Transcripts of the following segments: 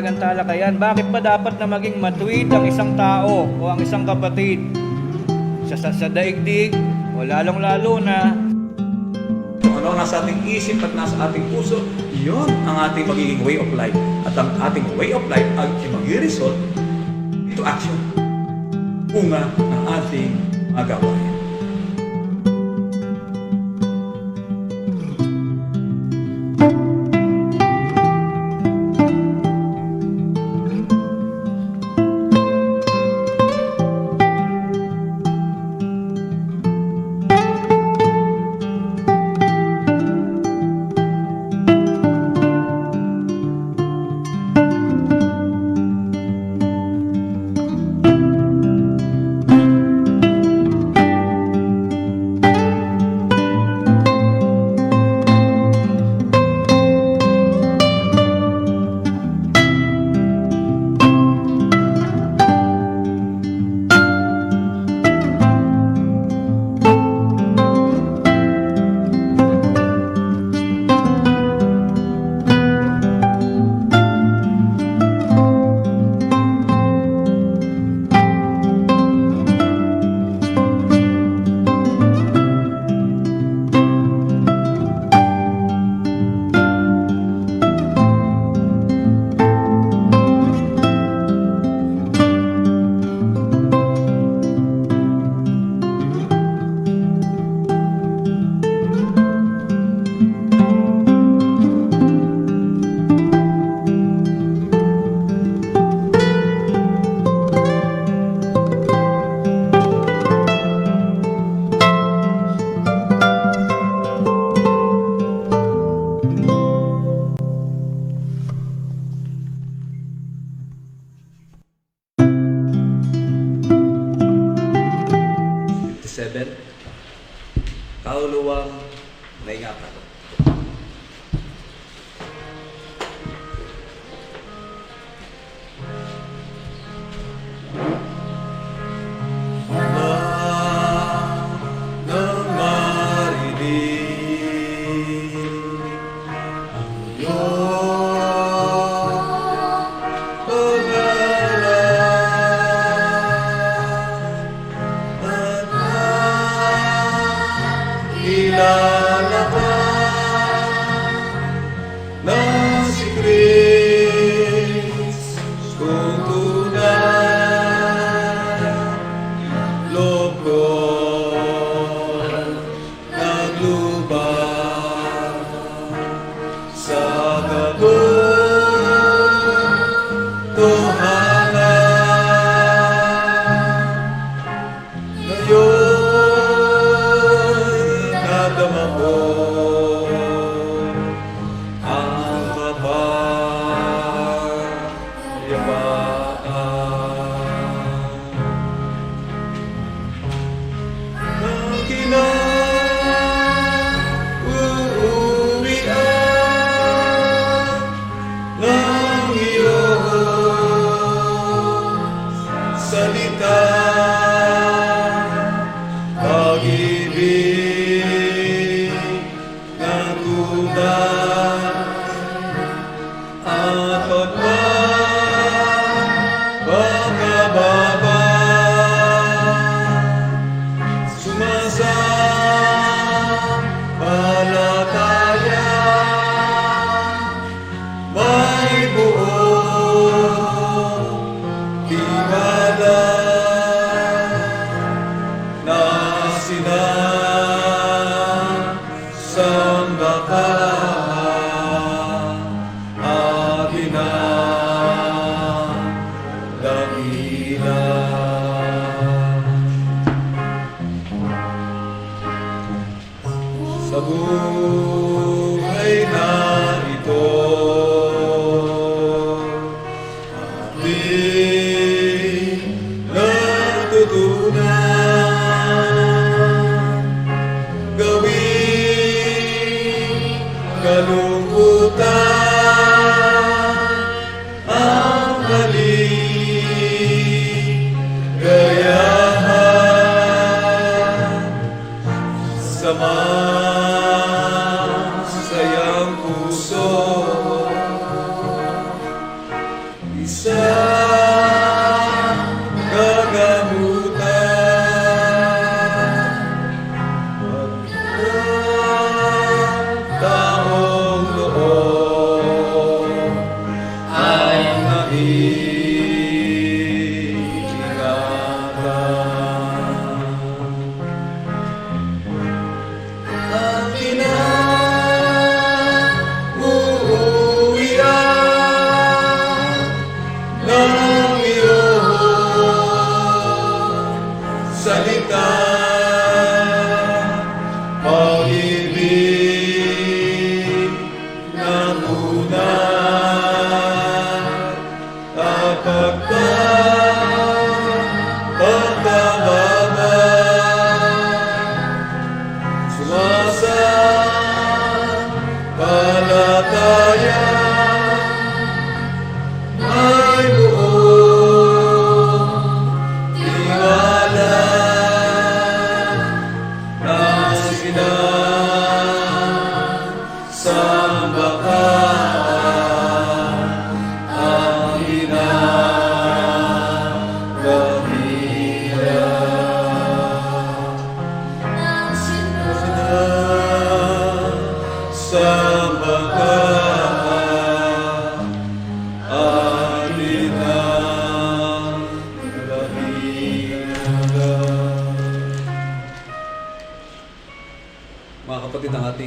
mahalagang talakayan. Bakit ba dapat na maging matuwid ang isang tao o ang isang kapatid sa daigdig o lalong-lalo na Kung ano ang nasa ating isip at nasa ating puso, yun ang ating magiging way of life. At ang ating way of life ay mag-result into action. Bunga ng ating magawain. Kauluwang naingatan. Sa buhay na ito, ating natutunan gawing kalungkutan ang kaligayahan sa masayang puso.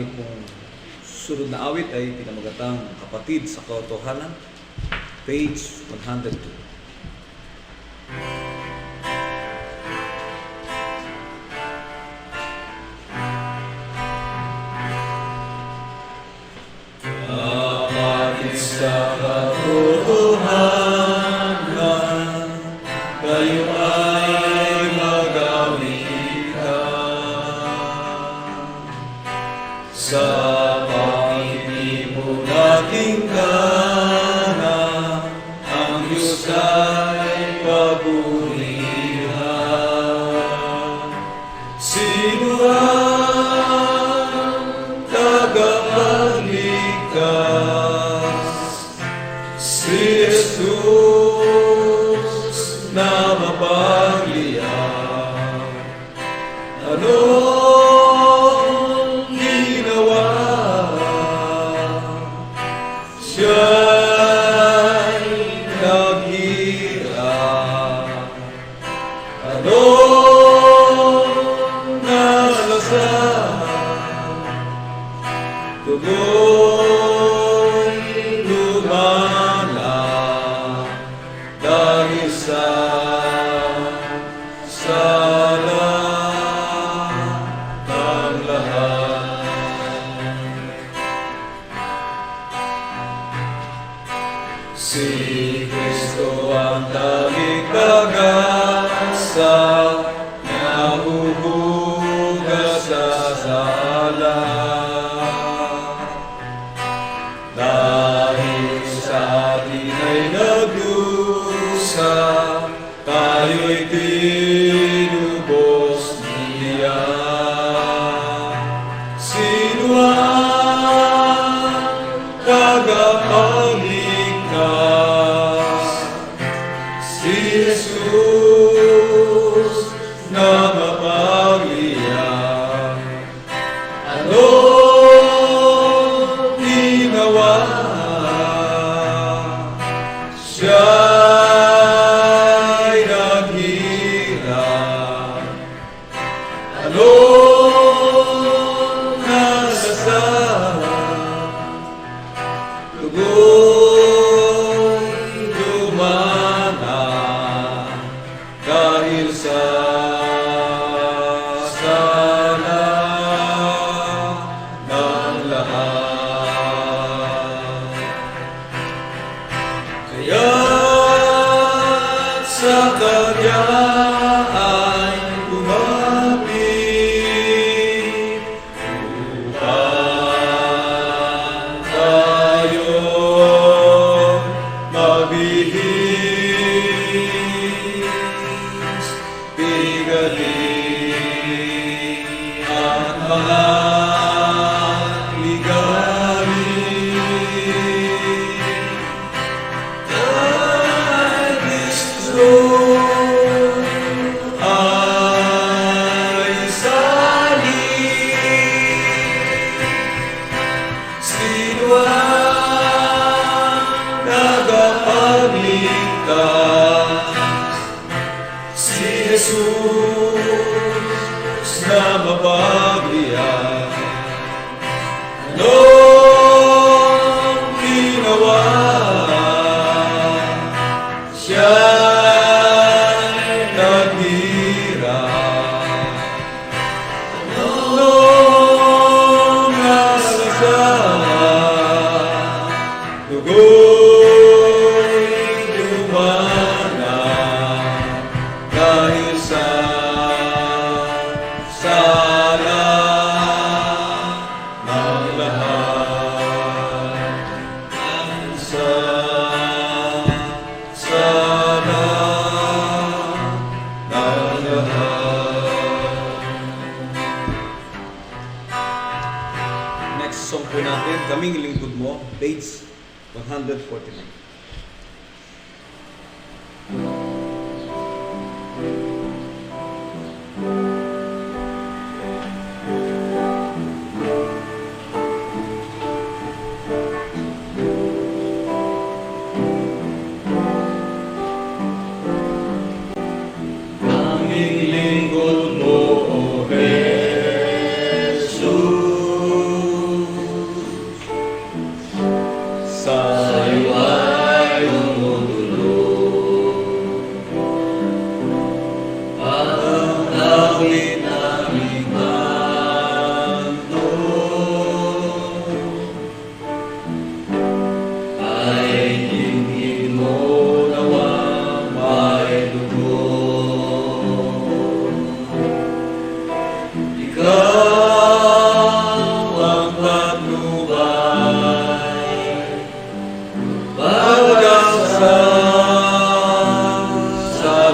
ating pong susunod na awit ay pinamagatang Kapatid sa Katotohanan, page 102. Kapatid sa katotohanan, kayo ay magawin sa pangitipo nating kanan, ang Diyos ay papurihan. Sino ang tagapagligtas? Si Jesus na mapagliyang. Anong ginawa? Siya'y naghirap. Anong nalasan? Tugoy lumana dahil sa sala ng lahat. Si Kristo ang tanging pag-asa na huhugas sa sala. Dahil sa atin ay nagdusa, tayo'y tinubos niya. Sino ang tagapagligtas? Si Jesus na mapagliyang. Anong ginawa? Siya'y naghirap. Anong nalasan? Tugoy lumana dahil sa sala ng lahat. Kaya't sa Kanya ay kumapit upang tayo mabihis. Pigaling at mga ligalig kay Kristo ay salin. Sino ang tagapagligtas? Si Jesus na mapagliyang. Anong ginawa? Siya'y naghirap. Anong nalasan? Tugoy lumana dahil sa sala ng lahat. Sa sala ng lahat. Next song po natin, Kaming Lingkod Mo, page 149. Kaming lingkod mo, O Jesus,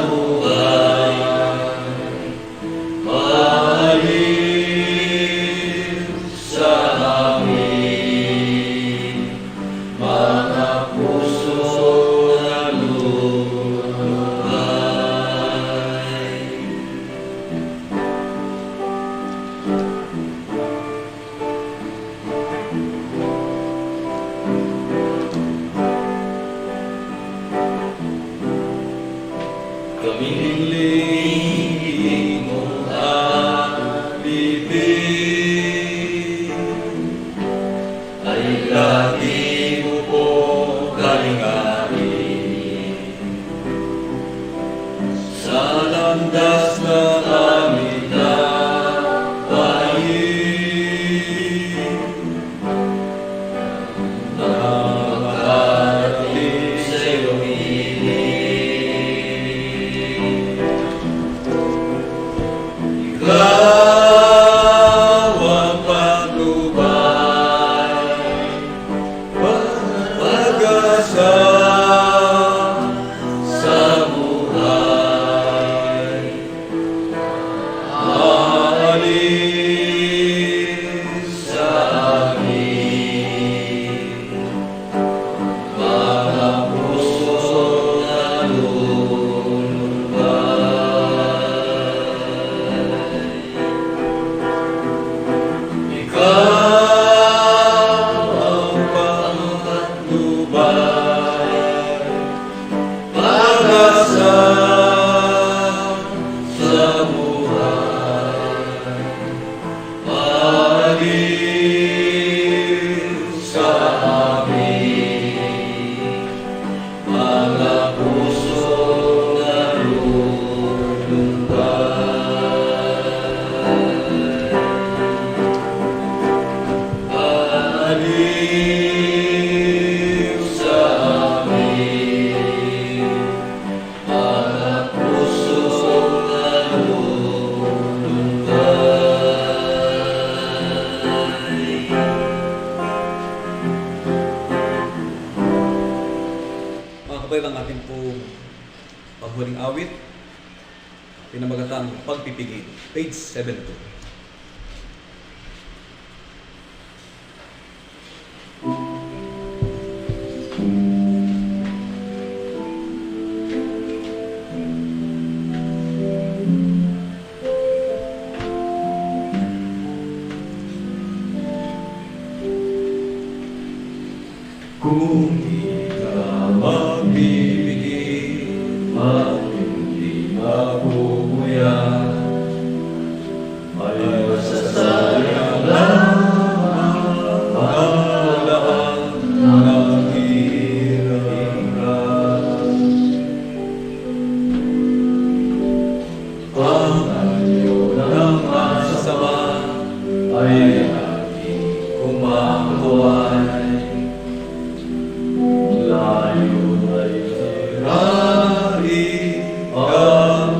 buhay. Mahalin sa amin, mga puso na lulubay. Kaming lingin mo ang bibig, ay lagi mo po kalingain. Sa landas na aming napahin, nakakarating sa iyong ikaw ang patnubay, pag-asa sa buhay. Aalis sa amin, mga puso na lulubay. Ikaw ang patnubay, pag-asa sa buhay. Aalis sa amin, mga puso na lulubay. Aliw sa amin, mga puso na lulubay. Mga kabayan, ang ating pong paghuling awit, pinamagatang Pagpipigil, page 72. Kung di ka magbibigay at hindi mabubuya, ay masasayang lamang ang lahat ng hirap. Ang anyo ng masasama ay laging kumakuhay. Layo ay sirain ang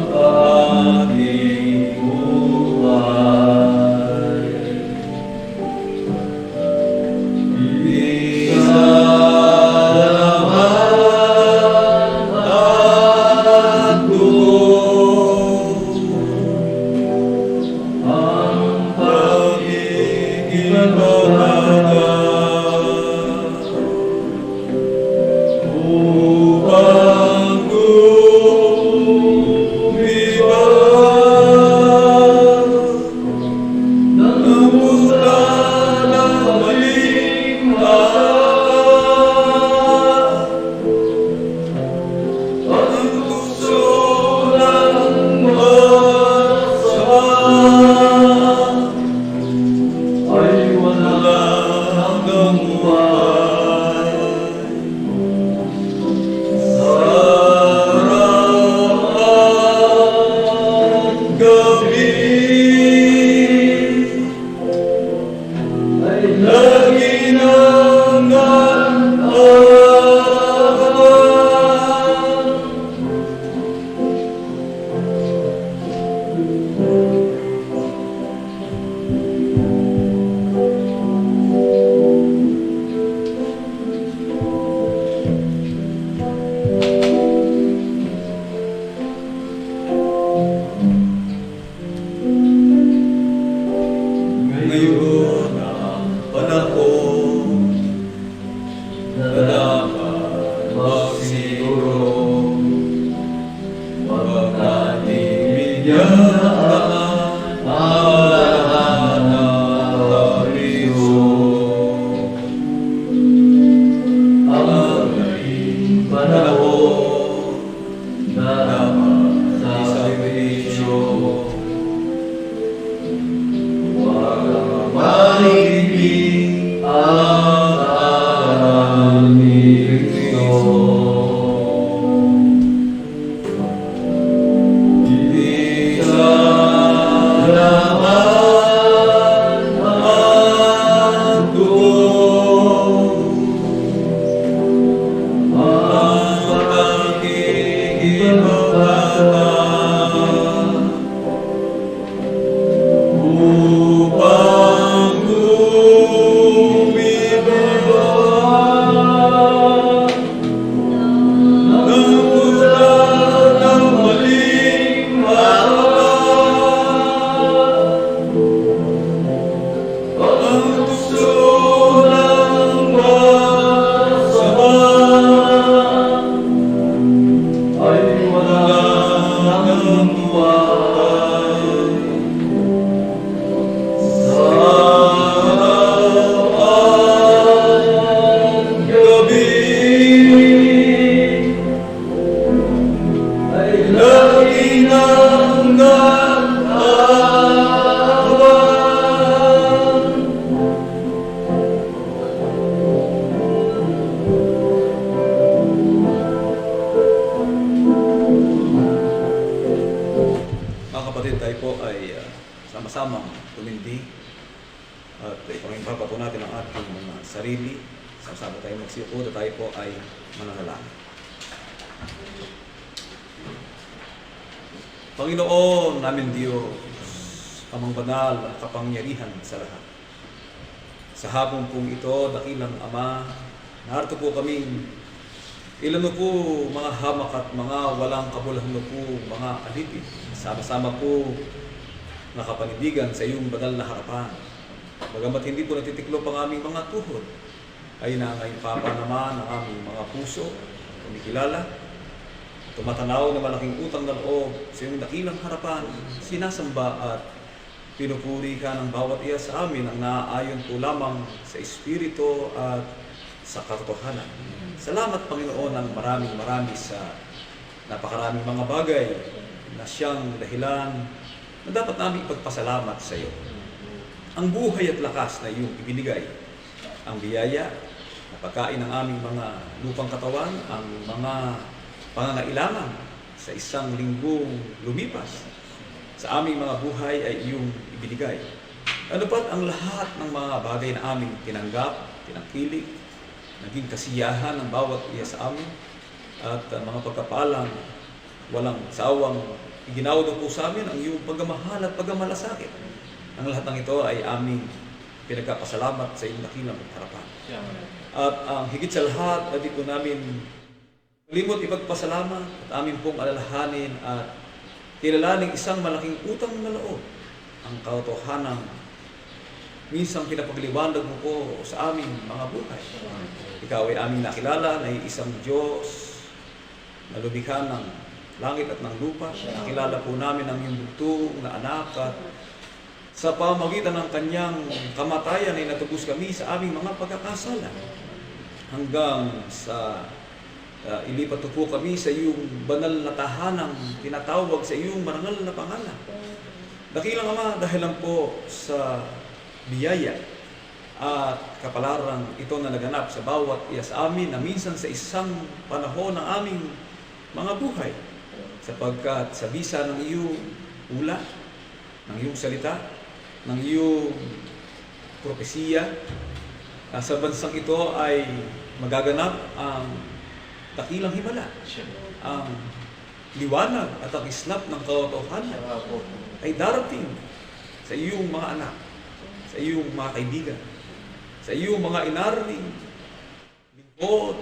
naman ang lahat ng karisyon. Ang naging panahon na nakasakrisyo. Huwag kang maligpit ang aral ni Kristo. Ibig sa laman ang tuon, ang pakikipagkata upang gumiba ng ulan ng maling harapan. Ang tukso ng masama ay walang buhay. Sa araw gabi ay lagi nang nag-aawan. Mga kapatid, tayo po ay sama-samang tumindi at ipangimpa po natin ang ating mga sarili. Sama-sama tayo magsiyuko at tayo po ay mananalangin. Panginoon namin Diyos, amang banal at kapangyarihan sa lahat. Sa hapon pong ito, dakilang Ama, narito po kaming ilan po mga hamak at mga walang kabuluhan po mga alipin. Sama-sama po nakapanindigan sa iyong banal na harapan. Bagamat hindi po natitiklop ang aming mga tuhod, ay nangaypapa naman ang aming mga puso, kumikilala, tumatanaw na malaking utang na loob sa iyong dakilang harapan, sinasamba at pinupuri ka ng bawat iya sa amin ang naaayon po lamang sa Espiritu at sa katotohanan. Salamat Panginoon ng maraming sa napakaraming mga bagay na siyang dahilan na dapat namin ipagpasalamat sa iyo. Ang buhay at lakas na iyong ibinigay, ang biyaya na pagkain ng aming mga lupang katawan, ang mga pangangailangan sa isang linggong lumipas sa aming mga buhay ay iyong ibinigay. Ano pat ang lahat ng mga bagay na aming tinanggap, tinangkilik, naging kasiyahan ng bawat iya sa amin at mga pagkapalang walang sawang iginaw po sa amin ang iyong pagmamahal at pagmamalasakit. Ang lahat ng ito ay aming pinagkapasalamat sa iyong dakilang harapan. At ang higit sa lahat ay di po namin limot ipagpasalamat at amin pong alalahanin at kilalaning isang malaking utang na loob, ang katotohanan minsang pinapagliwanag mo po sa aming mga buhay. Ikaw ay aming nakilala na isang Diyos na lumikha ng langit at ng lupa. Nakilala po namin ang iyong bugtong na anak at sa pamamagitan ng kanyang kamatayan ay natubos kami sa aming mga pagkakasala. Hanggang sa ilipat po kami sa iyong banal na tahanang tinatawag sa iyong marangal na pangalan. Dakilang Ama, dahil lang po sa biyaya at kapalarang ito na naganap sa bawat iya sa amin na minsan sa isang panahon ng aming mga buhay, sapagkat sa bisa ng iyong ulat, ng iyong salita, ng iyong propesiya, sa bansang ito ay magaganap ang dakilang himala, ang liwanag at ang islap ng katotohanan ay darating sa iyong mga anak, sa iyong mga kaibigan, sa iyong mga inaring lingkod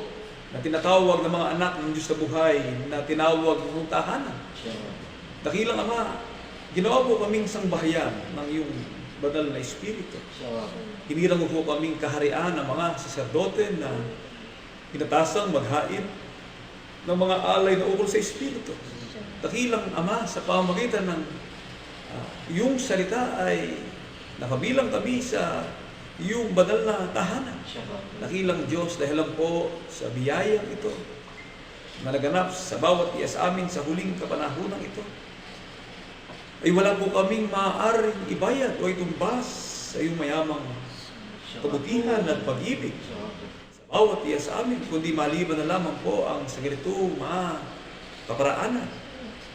na tinatawag ng mga anak ng Diyos sa buhay na tinawag ng tahanan. Dakilang Ama, ginawa po kaming sangbahayan ng iyong banal na Espiritu. Hinirang mo po kaming kaharian ng mga saserdote na pinatasang maghain ng mga alay na ukol sa Espiritu. Dakilang Ama, sa pamamagitan ng iyong salita ay nakabilang kami sa iyong banal na tahanan. Dakilang Diyos, dahilan po sa biyayang ito na naganap sa bawat isa sa amin sa huling kapanahunan ito, ay wala po kaming maaaring ibayad o itumbas sa iyong mayamang kabutihan at pag-ibig sa bawat isa sa amin, kundi maliban na lamang po ang sa ganitong mga kaparaanan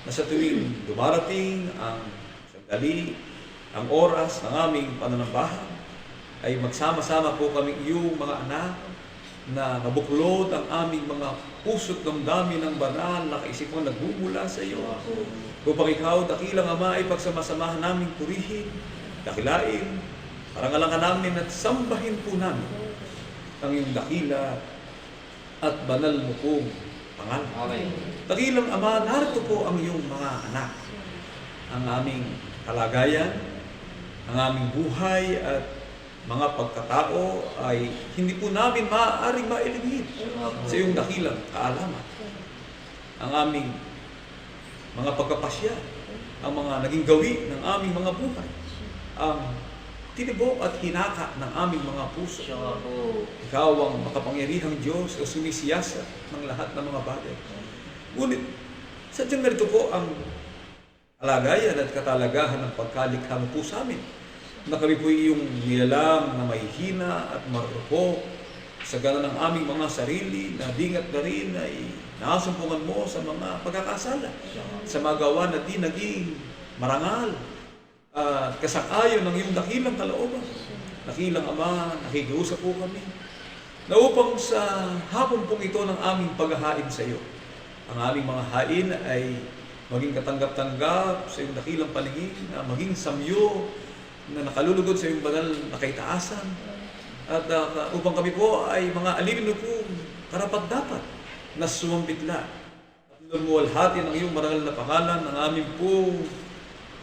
na sa tuwing dumarating ang sandali, ang oras ng aming pananambahan, ay magsama-sama po kami iyong mga anak na mabuklod ang aming mga puso't damdamin ng banal na kaisipang nagmumula sa iyo. Upang ikaw, dakilang Ama, ay pagsamasamahan namin purihin, dakilain, parangalangan namin at sambahin po namin ang iyong dakila at banal mo pong pangalan. Amen. Dakilang Ama, narito po ang iyong mga anak, ang aming kalagayan, ang aming buhay at mga pagkatao ay hindi po namin maaaring mailingid sa iyong dakilang kaalaman. Ang aming mga pagkapasya, ang mga naging gawi ng aming mga buhay, ang tinibok at hinaka ng aming mga puso. Ikaw ang makapangyarihang Diyos o sumisiyasa ng lahat ng mga bagay. Ngunit, sadyang narito po ang kalagayan at katalagahan ng pagkalikha mo po sa amin, na kami po iyong nilalang na may hina at marupok sa gana ng aming mga sarili na dingat na rin ay nakasumpungan mo sa mga pagkakasala, sa mga gawa na di naging marangal at kasakayon ng iyong dakilang kalooban. Dakilang Ama, nakikiusap po kami na upang sa hapon pong ito ng aming paghahain sa iyo, ang aming mga hain ay maging katanggap-tanggap sa iyong dakilang paningin, na maging samyo na nakalulugod sa iyong banal na kaitaasan, at upang kami po ay mga alipin po karapat-dapat na sumampitla at lumuwalhati ng iyong marangal na pangalan, ng aming po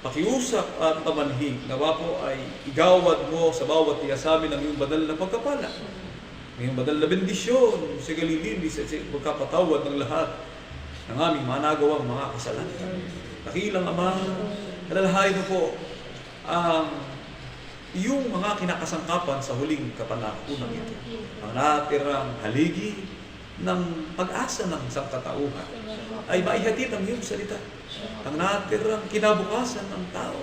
pakiusap at pamanhig. Nawa po ay igawad mo sa bawat tiya sa amin ang iyong banal na pagkapala, ang iyong banal na bendisyon sa galilinis at sa pagkapatawad ng lahat ng aming managawang mga kasalanan. Dakilang Ama, alalahain mo po ang iyong mga kinakasangkapan sa huling kapanahunan ito, ang natirang haligi ng pag-asa ng sangkatauhan ay maihatid ang iyong salita. Ang natirang kinabukasan ng tao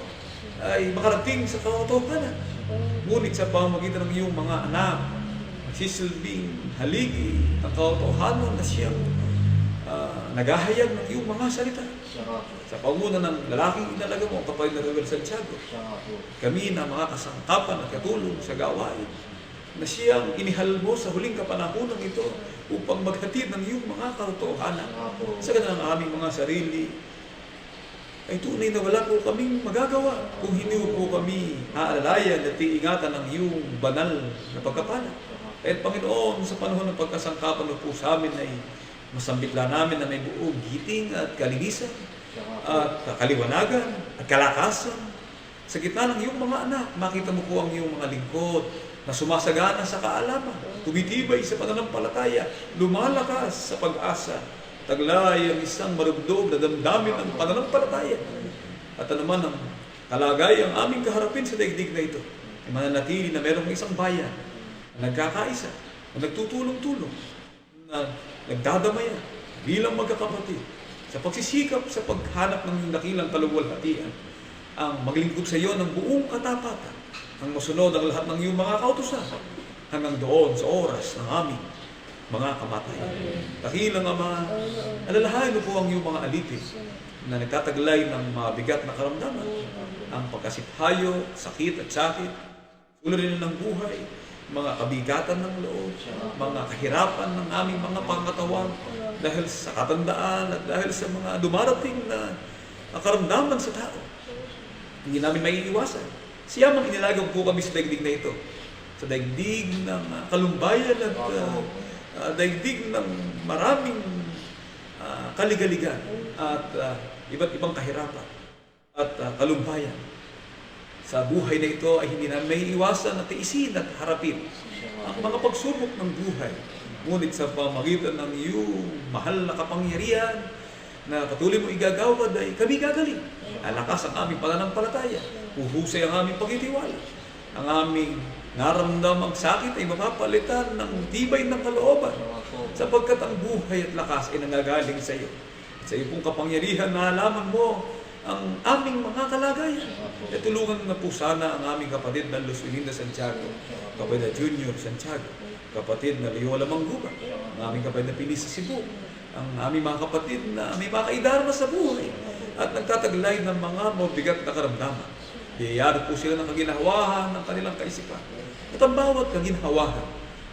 ay makarating sa katotohanan. Ngunit sa pamamagitan ng iyong mga anak, magsisilbing haligi ng katotohanan na siyang naghahayag ng iyong mga salita. Sa panguna ng lalaking inalaga mo, ang kapatid na Rebel Santiago, kami na mga kasangkapan at katulong sa gawain na siyang inihal mo sa huling kapanahunan ito upang maghatid ng iyong mga katotohanan sa ganang aming mga sarili, ay tunay na wala po kaming magagawa kung hindi po kami aalalayan at iingatan ng iyong banal na pagkapala. At Panginoon, sa panahon ng pagkasangkapan po sa amin ay masambitla namin na may buong giting at kalinisan at kaliwanagan at kalakasan. Sa gitna ng iyong mga anak, makita mo po ang iyong mga lingkod na sumasagana sa kaalaman, tumitibay sa pananampalataya, lumalakas sa pag-asa, taglay ang isang marugdog na damdamin ng pananampalataya. At naman ang kalagay ang aming kaharapin sa daigdig na ito, ay mananatili na mayroong isang bayan na nagkakaisa, na nagtutulong-tulong, na nagdadamayan bilang magkakapatid sa pagsisikap sa paghanap ng dakilang kaluwalhatian, ang maglingkod sa iyo ng buong katapatan, ang masunod ang lahat ng iyong mga kautusan hanggang doon sa oras ng aming mga kamatayan. Dakilang Ama, alalahain mo po ang iyong mga alipin na nagtataglay ng mabigat na karamdaman, ang pagkasiphayo, sakit at sakit, suliranin ng buhay, mga kabigatan ng loob, mga kahirapan ng aming mga pangkatawan dahil sa katandaan at dahil sa mga dumarating na karamdaman sa tao. Hindi namin maiiwasan. Siyamang inilagaw po kami sa daigdig na ito, sa daigdig ng kalumbayan at daigdig ng maraming kaligaligan at iba't ibang kahirapan at kalumbayan. Sa buhay na ito ay hindi namin maiiwasan at tiisin at harapin ang mga pagsubok ng buhay. Ngunit sa pamagitan ng iyong mahal na kapangyarihan na patuloy mo igagawad ay kami gagaling. Alakas ang aming pananampalataya. Huhusay ang aming pagtitiwala. Ang aming naramdamang sakit ay mapapalitan ng tibay ng kalooban. Sapagkat ang buhay at lakas ay nanggagaling sa iyo. Sa iyo pong kapangyarihan na halaman mo ang aming mga kalagayan. At tulungan na po sana ang aming kapatid na Luz Melinda Santiago, kapatid na Junior Santiago, kapatid na Leola Mangguba, ang aming kapatid na Pinis sa Cebu, ang aming mga kapatid na may mga kaidarma sa buhay at nagtataglay ng mga mabigat na karamdaman. Biyayari po sila ng kaginhawahan ng kanilang kaisipan. At ang bawat kaginhawahan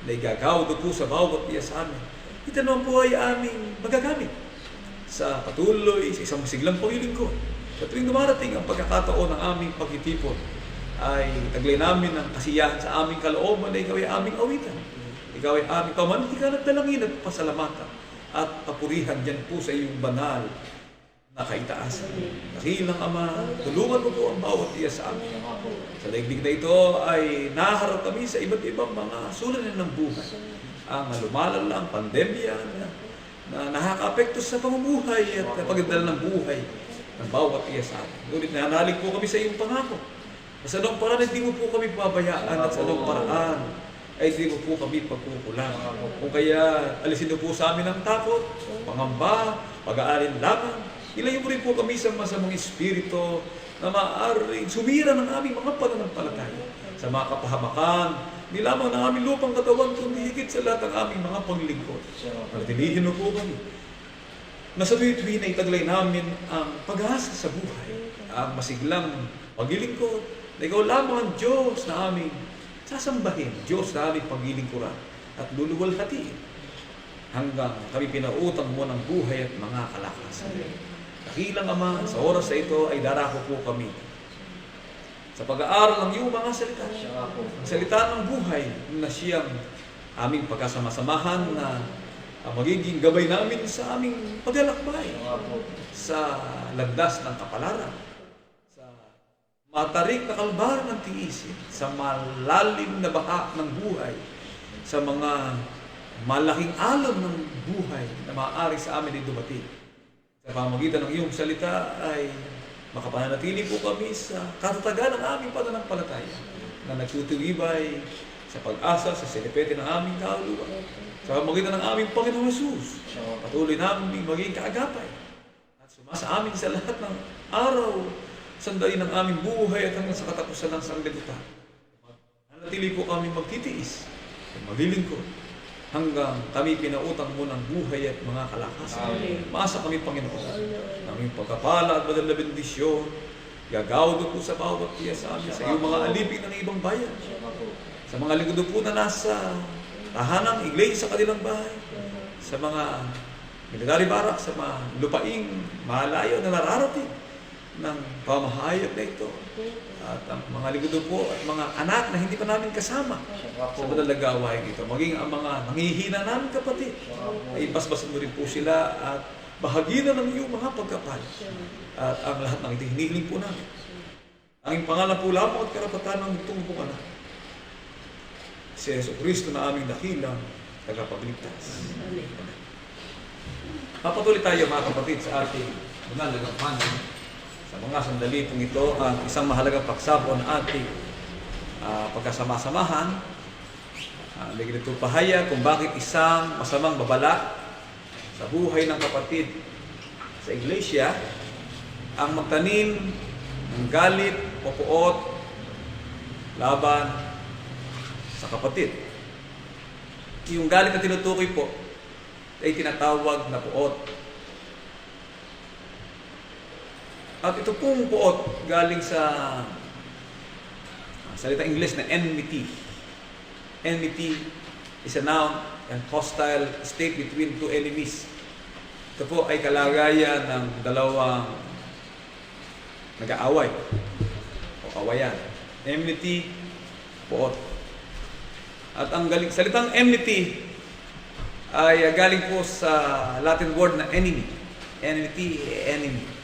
na igagawad po sa bawat iya sa amin, ito naman po ay aming magagamit sa patuloy sa isang masiglang paglilingkod. Sa tuwing dumarating ang pagkakataon ng aming pagtitipon, ay taglay namin ng kasiyahan sa aming kalooban na ikaw ay aming awitan. Ikaw ay aming pamanhikan at dalangin at pasalamatan at papurihan dyan po sa iyong banal na kaitaasan. Dakilang Ama, tulungan mo po ang bawat iya sa amin. Sa daigdig na ito ay naharap kami sa iba't ibang mga suliranin ng buhay. Ang lumalala, ang pandemya na nakaka-apekto sa pamumuhay at pagdala ng buhay ng bawat iya sa amin. Ngunit nanalig po kami sa iyong pangako. Sa anong paraan, hindi mo po kami pabayaan at sa anong paraan ay hindi mo po kami pagkukulang. Kung kaya alisin mo po sa amin ang takot, pangamba, pag-aalinlangan. Ilayo mo rin po kami sa masamang espiritu na maaaring sumira ng aming mga pananampalataya sa mga kapahamakan, hindi lamang ng aming lupang katawan, kundi higit sa lahat ng aming mga paglingkod. Pagdilihin mo po kami na sa tuwi-tuwi na itaglay namin ang pag-asa sa buhay, ang masiglang paglilingkod, na ikaw lamang ang Diyos na aming sasambahin, Diyos na aming paglilingkuran at luluwalhatiin hanggang kami pinautang mo ng buhay at mga kalakasan. Dakilang Ama, sa oras na ito ay darako po kami sa pag-aaral ng iyong mga salita. Ang salita ng buhay na siyang aming pagkasamasamahan na ang magiging gabay namin sa aming paglalakbay sa landas ng kapalaran, sa matarik na kalbaran ng tiisin, sa malalim na baha ng buhay, sa mga malaking alam ng buhay na maaari sa amin ay dumating. Sa pamamagitan ng iyong salita ay makapananatili po kami sa katatagan ng aming pananampalataya na nagtutuwibay sa pag-asa, sa sinipete ng aming kaluluwa. Sa pamamagitan ng aming Panginoong Jesus, patuloy namin maging kaagapay at sumasa amin sa lahat ng araw, sandali ng aming buhay at hanggang sa katapusan ng sanglibutan. Nanatili po kami magtitiis at maglilingkod hanggang kami pinautang mo ng buhay at mga kalakasan. Maasa kami, Panginoon, ng iyong pagkapala at badal na bendisyon, gagawad po sa bawat iya sa amin, sa iyong mga alipin ng ibang bayan, sa mga lingkod po na nasa tahanang iglesia sa kanilang bahay, sa mga military barak, sa mga lupaing malayo na nararating ng pamahayag na ito. At ang mga lingkod po at mga anak na hindi pa namin kasama sa madalagawain ito. Maging ang mga nanghihina namin kapatid, ay ipasbasan mo rin po sila at bahagi na ng iyong mga pagkapal. At ang lahat ng ito hinihiling po namin. Ang pangalan po lamang at karapatan ng itong pong anak, si Jesucristo na aming dakilang tagapagligtas. Papatuloy tayo mga kapatid sa ating bunalagang panin. Sa mga sandali pong ito, ang isang mahalagang pagsapon na ating pagkasama-samahan. Bigyan ito pahaya kung bakit isang masamang babala sa buhay ng kapatid sa iglesia ang magtanim ng galit o puot laban sa kapatid. Yung galit na tinutukoy po ay tinatawag na puot. At ito pong puot galing sa salita Ingles na enmity. Enmity is a noun and hostile state between two enemies. Ito po ay kalagayan ng dalawang nag-aaway o kawayan. Enmity, puot. At ang salitang enmity ay galing po sa Latin word na enemy. Enmity, enemy.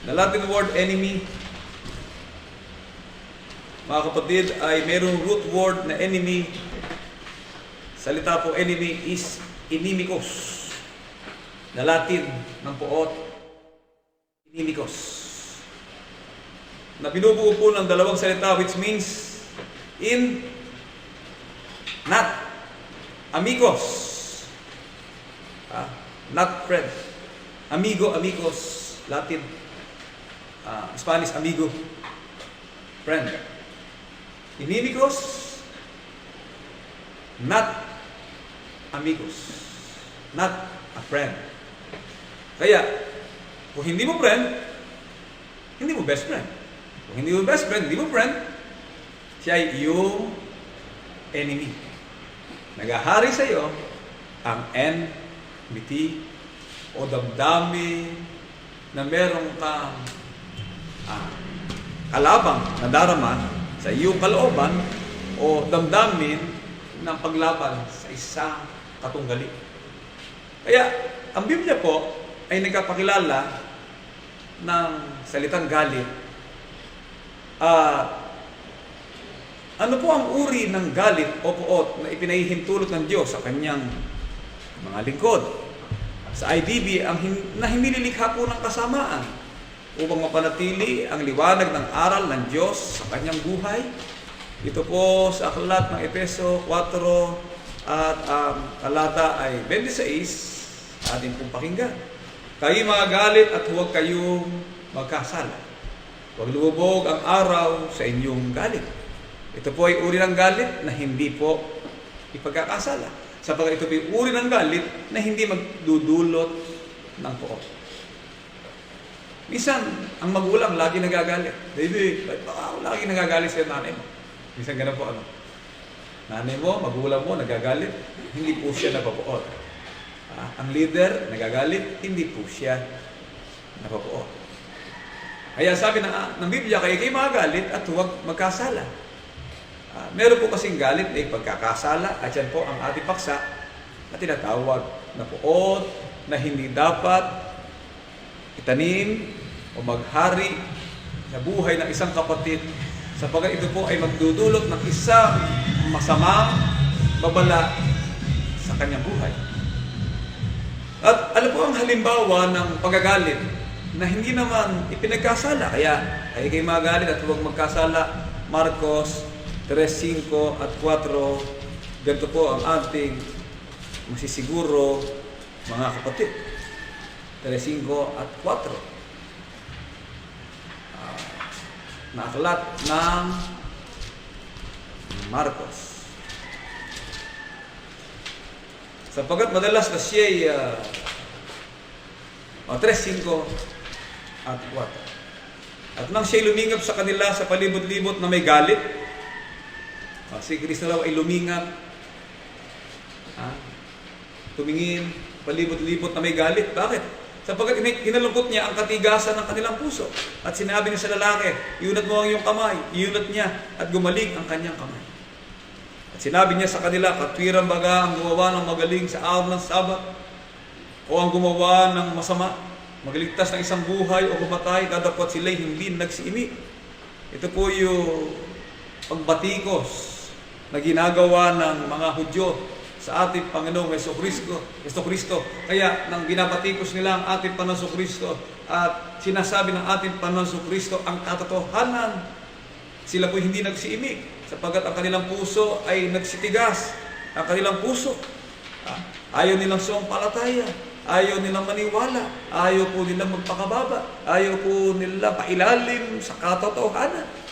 The Latin word enemy, mga kapatid, ay mayroong root word na enemy. Salita po enemy is inimikos. na Latin ng poot, inimicus, na binubuo po ng dalawang salita which means in, not, amigos, not friend. Amigo, amigos, Latin, Spanish, amigo, friend. Inimicos, not amigos, not a friend. Kaya, kung hindi mo friend, hindi mo best friend. Kung hindi mo best friend, hindi mo friend, siya ay iyong enemy. Nagahari sa iyo ang enmity o damdamin na merong kang kalabang na darama sa iyong kalooban o damdamin ng paglaban sa isang katunggali. Kaya, ang Biblia po ay nagpapakilala ng salitang galit. Ano po ang uri ng galit o poot na ipinahihintulot ng Diyos sa kanyang mga lingkod? Sa IDB, na hinilikha po ng kasamaan upang mapanatili ang liwanag ng aral ng Diyos sa kanyang buhay. Ito po sa aklat ng Efeso 4 at talata ay 26, atin pong pakinggan. Kayo mga galit at huwag kayong magkasala. Huwag lumubog ang araw sa inyong galit. Ito po ay uri ng galit na hindi po ipagkakasala. Sapagkat ito po ay uri ng galit na hindi magdudulot ng poot. Minsan, ang magulang lagi nagagalit. Baby, ba't ba ako lagi nagagalit sa nanay mo? Minsan ganun po, nanay mo, magulang mo, nagagalit, hindi po siya napapoot. Ang leader, nagagalit, hindi po siya napapoot. Kaya sabi ng Biblia, kayo magagalit at huwag magkasala. Meron po kasing galit na ipagkakasala at yan po ang ating paksa na tinatawag na poot na hindi dapat itanim o maghari sa buhay ng isang kapatid sapagkat ito po ay magdudulot ng isang masamang babala sa kanyang buhay. At ano po ang halimbawa ng pagagalit na hindi naman ipinagkasala? Kaya kayo magalit at huwag magkasala. Marcos 3:5 at 4, ganito po ang ating masisiguro mga kapatid. 3:5 at 4. Na aklat ng Marcos. Sapagkat madalas na siya'y 3:5 at 4. At nang siya'y lumingap sa kanila sa palibot-libot na may galit, si Kristo raw ay lumingap, tumingin, palibot-libot na may galit. Bakit? Sapagkat hinalungkot niya ang katigasan ng kanilang puso. At sinabi niya sa lalaki, iunat mo ang iyong kamay. Iunat niya at gumaling ang kanyang kamay. At sinabi niya sa kanila, katwiran baga ang gumawa ng magaling sa araw ng Sabat o ang gumawa ng masama, magligtas ng isang buhay o kumatay, dadapot sila'y hindi nagsiimi. Ito po yung pagbatikos na ginagawa ng mga Hudyo sa ating Panginoong Heso Kristo. Kaya nang binabatikos nila ang ating Panginoong Heso Kristo at sinasabi ng ating Panginoong Heso Kristo ang katotohanan, sila po hindi nagsiimik sapagkat ang kanilang puso ay nagsitigas. Ang kanilang puso, ayaw nilang sumampalataya, ayaw nilang maniwala, ayaw po nilang magpakababa, ayaw po nilang pailalim sa katotohanan.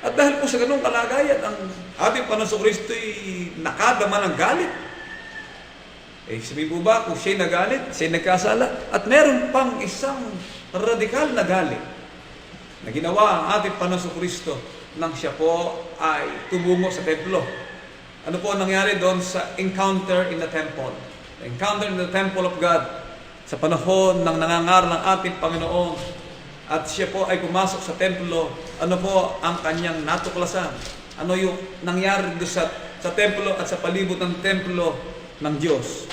At dahil po sa ganung kalagayan, ang ating Panginoon Kristo'y nakadama ng galit. Sabi po ba, kung siya'y nagalit, siya'y nagkasala, at meron pang isang radikal na galit na ginawa ang ating Panginoon Kristo nang siya po ay tumungo sa templo. Ano po nangyari doon sa encounter in the temple? The encounter in the temple of God sa panahon ng nangangaral ng ating Panginoon. At siya po ay pumasok sa templo. Ano po ang kanyang natuklasan? Ano yung nangyari doon sa templo at sa palibot ng templo ng Diyos?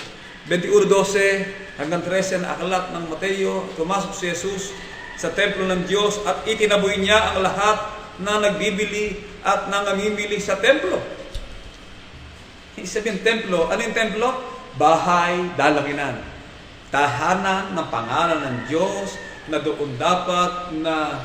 21:12 hanggang 13 na aklat ng Mateo, pumasok si Jesus sa templo ng Diyos at itinaboy niya ang lahat na nagbibili at nangamimili sa templo. Sabihin templo, ano yung templo? Bahay, dalanginan. tahanan ng pangalan ng Diyos, na doon dapat na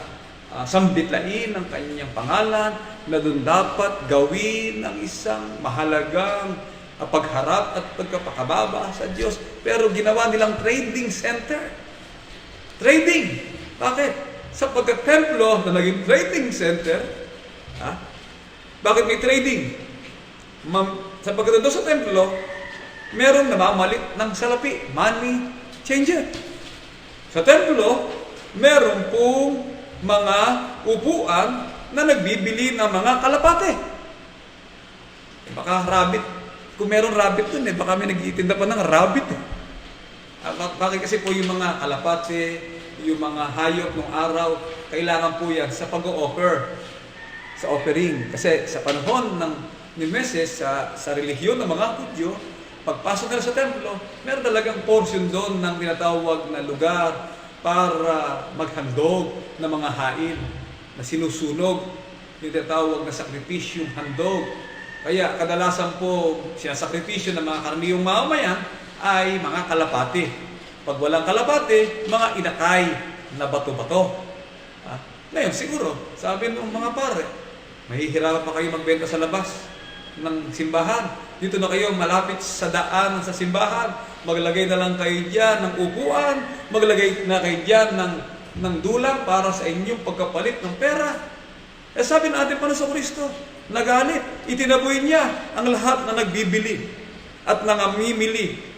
sambitlain ang kanyang pangalan, na doon dapat gawin ang isang mahalagang pagharap at pagkapakababa sa Diyos. Pero ginawa nilang trading center. Trading. Bakit? Sapagkat templo na naging trading center, bakit may trading? Sapagkat doon sa templo, merong namamalit ng salapi, money changer. Sa templo, meron pong mga upuan na nagbibili ng mga kalapate. Baka rabbit. Kung meron rabbit dun, baka may nag-iitinda pa ng rabbit. Bakit kasi po yung mga kalapate, yung mga hayop ng araw, kailangan po yan sa pag-o-offer, sa offering. Kasi sa panahon ni Meses, sa relihiyon ng mga Hudyo, pagpasok nila sa templo, meron talagang portion doon ng tinatawag na lugar para maghandog ng mga hain na sinusunog, yung tinatawag na sakripisyong handog. Kaya kadalasan po sinasakripisyo ng mga karniyong mamamayan ay mga kalapati. Pag walang kalapati, mga inakay na bato-bato. Ngayon siguro, sabi ng mga pare, mahihirapan pa kayo magbenta sa labas ng simbahan. Dito na kayo malapit sa daan sa simbahan. Maglagay na lang kayo dyan ng upuan, maglagay na kayo dyan ng dulang para sa inyong pagkapalit ng pera. Sabi ng ating Panginoon Kristo, nagalit, itinaboy niya ang lahat na nagbibili at nangamimili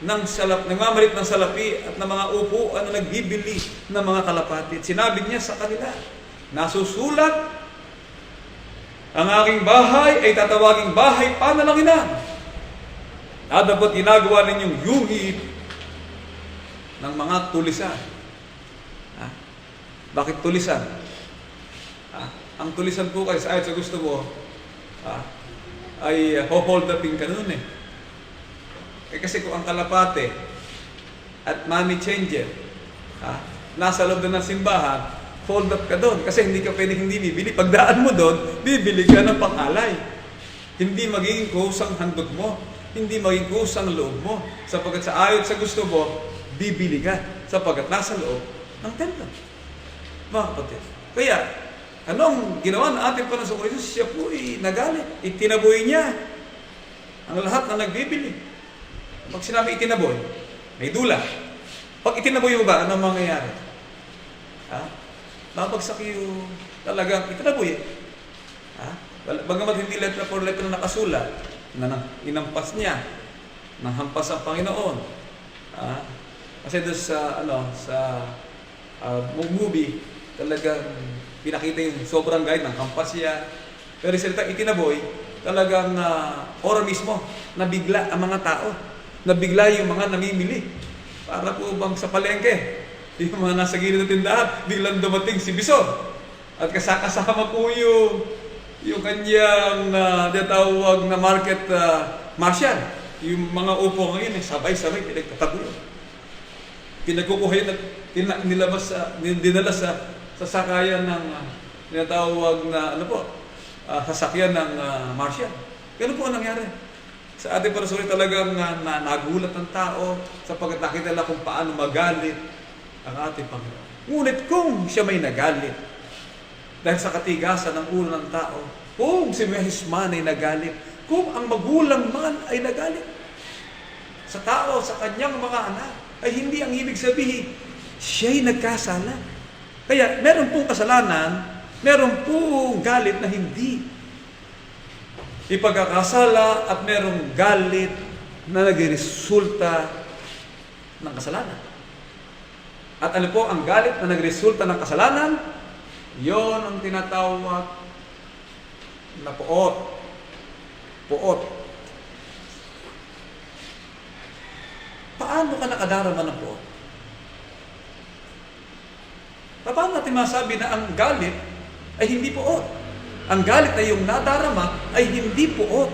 nangmamalit ng salapi at ng mga upuan na nagbibili ng mga kalapati. Sinabi niya sa kanila, nasusulat, ang aking bahay ay tatawaging bahay panalanginan. Dapat ginagawa ninyong yuhid ng mga tulisan. Bakit tulisan? Ang tulisan po kasi ayat sa gusto mo ay hold upin ka nun kasi kung ang kalapate at money changer nasa loob na ng simbahan, hold up ka doon kasi hindi ka pwedeng hindi bibili. Pagdaan mo doon, bibili ka ng pang-alay. Hindi magiging kusang handog mo, hindi magiging kusang loob mo, sapagkat sa ayat sa gusto mo, bibili ka sapagkat nasa loob ng templo. Mga kapatid, kaya anong ginawa ng ating Panginoon Kristo? Siya po nagalit. Itinaboy niya ang lahat na nagbibili. Pag sinabi itinaboy, may dula. Pag itinaboy mo ba, anong mangyayari? Babagsak yung talagang itinaboy. Bagamat hindi letra for letra na nakasulat, na inampas niya, nang hampas ang Panginoon. Kasi doon sa movie, talagang pinakita yung sobrang guide ng hampas siya. Pero salita itinaboy, talagang ora mismo, nabigla ang mga tao. Nabigla yung mga namimili. Para po bang sa palengke, yung mga nasa gilid ng tindahan, biglang dumating si Bison. At kasama po yung kanyang tinatawag na market marshal. Yung mga upo ngayon, sabay-sabay, pinagtatago. Pinagkukuha yun at dinala sa sakayan ng tinatawag na sasakyan ng marshal. Ganun po ang nangyari. Sa ating Panginoon talagang nagulat ng tao sapagkat nakita nila kung paano magalit ang ating Panginoon. Ngunit kung siya may nagalit dahil sa katigasan ng ulo ng tao, kung si Mehis man ay nagalit, kung ang magulang man ay nagalit sa tao, sa kanyang mga anak, ay hindi ang ibig sabihin siya'y nagkasala. Kaya meron pong kasalanan, meron pong galit na hindi ipagkakasala at merong galit na nagresulta ng kasalanan. At ano po ang galit na nagresulta ng kasalanan? Yon ang tinatawag na puot. Puot. Paano ka nakadarama ng puot? Paano natin masabi na ang galit ay hindi puot? Ang galit na yung nadarama ay hindi puot.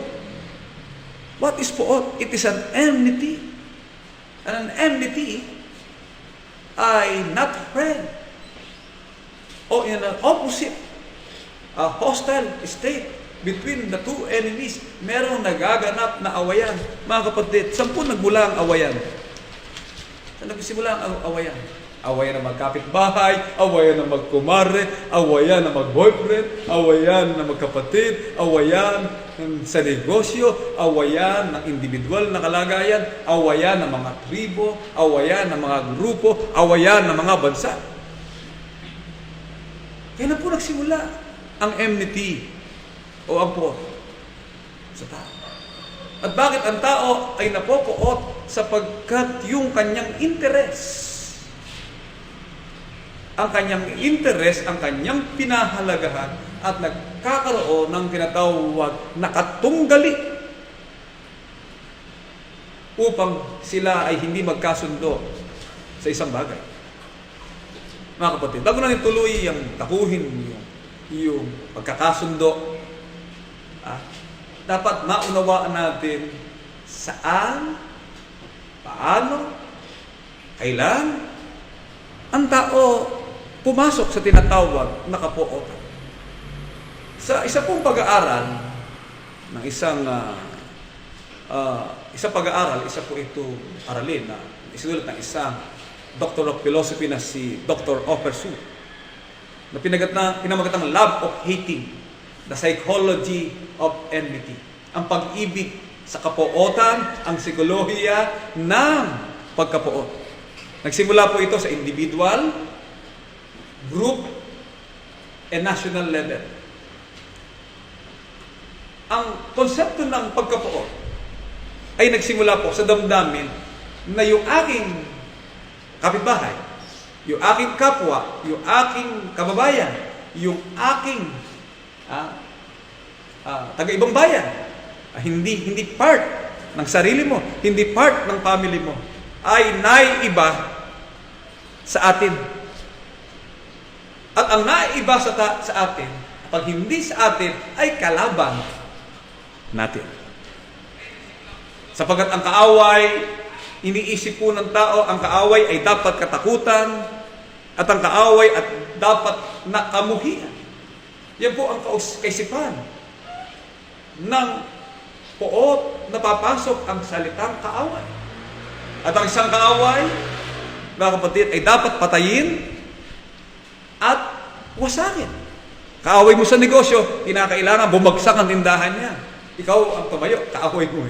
What is puot? It is an enmity. And an enmity ay not friend. O in an opposite, a hostile state between the two enemies. Merong nagaganap na awayan. Mga kapatid, saan po nagmula ang awayan? nagsimula ang awayan. Awayan na magkapitbahay, awayan na magkumare, awayan na magboyfriend, awayan na magkapatid, awayan sa negosyo, awayan ng individual na kalagayan, awayan ng mga tribo, awayan ng mga grupo, awayan ng mga bansa. Kaya na po nagsimula ang enmity o ang po sa tao. At bakit ang tao ay napopoot? Sapagkat yung kanyang interes, ang kanyang pinahalagahan at nagkakaroon ng tinatawag na katunggali upang sila ay hindi magkasundo sa isang bagay. Mga kapatid, bago natin tuloy yung takuhin yung pagkakasundo, dapat maunawaan natin saan, paano, kailan ang tao pumasok sa tinatawag na kapuotan. Sa isa pong pag-aaral ng isa po ito aralin na isinulat ng isang Doctor of Philosophy na si Dr. Offersu na pinamagatang Love of Hating, The Psychology of Enmity. Ang pag-ibig sa kapuotan, ang psikolohiya ng pagkapuot. Nagsimula po ito sa individual, group, and national level. Ang konsepto ng pagkapuot ay nagsimula po sa damdamin na yung aking kapitbahay, yung aking kapwa, yung aking kababayan, yung aking taga-ibang bayan, hindi part ng sarili mo, hindi part ng family mo, ay naiiba sa atin. At ang naiiba sa atin, pag hindi sa atin, ay kalaban natin. Sapagkat ang kaaway, iniisip po ng tao, ang kaaway ay dapat katakutan, at ang kaaway at dapat nakamuhian. Yan po ang kaisipan ng poot na papasok ang salitang kaaway. At ang isang kaaway, mga kapatid, ay dapat patayin at wasakin. Kaaway mo sa negosyo, kinakailangan bumagsak ang tindahan niya. Ikaw ang tumayo, kaaway mo.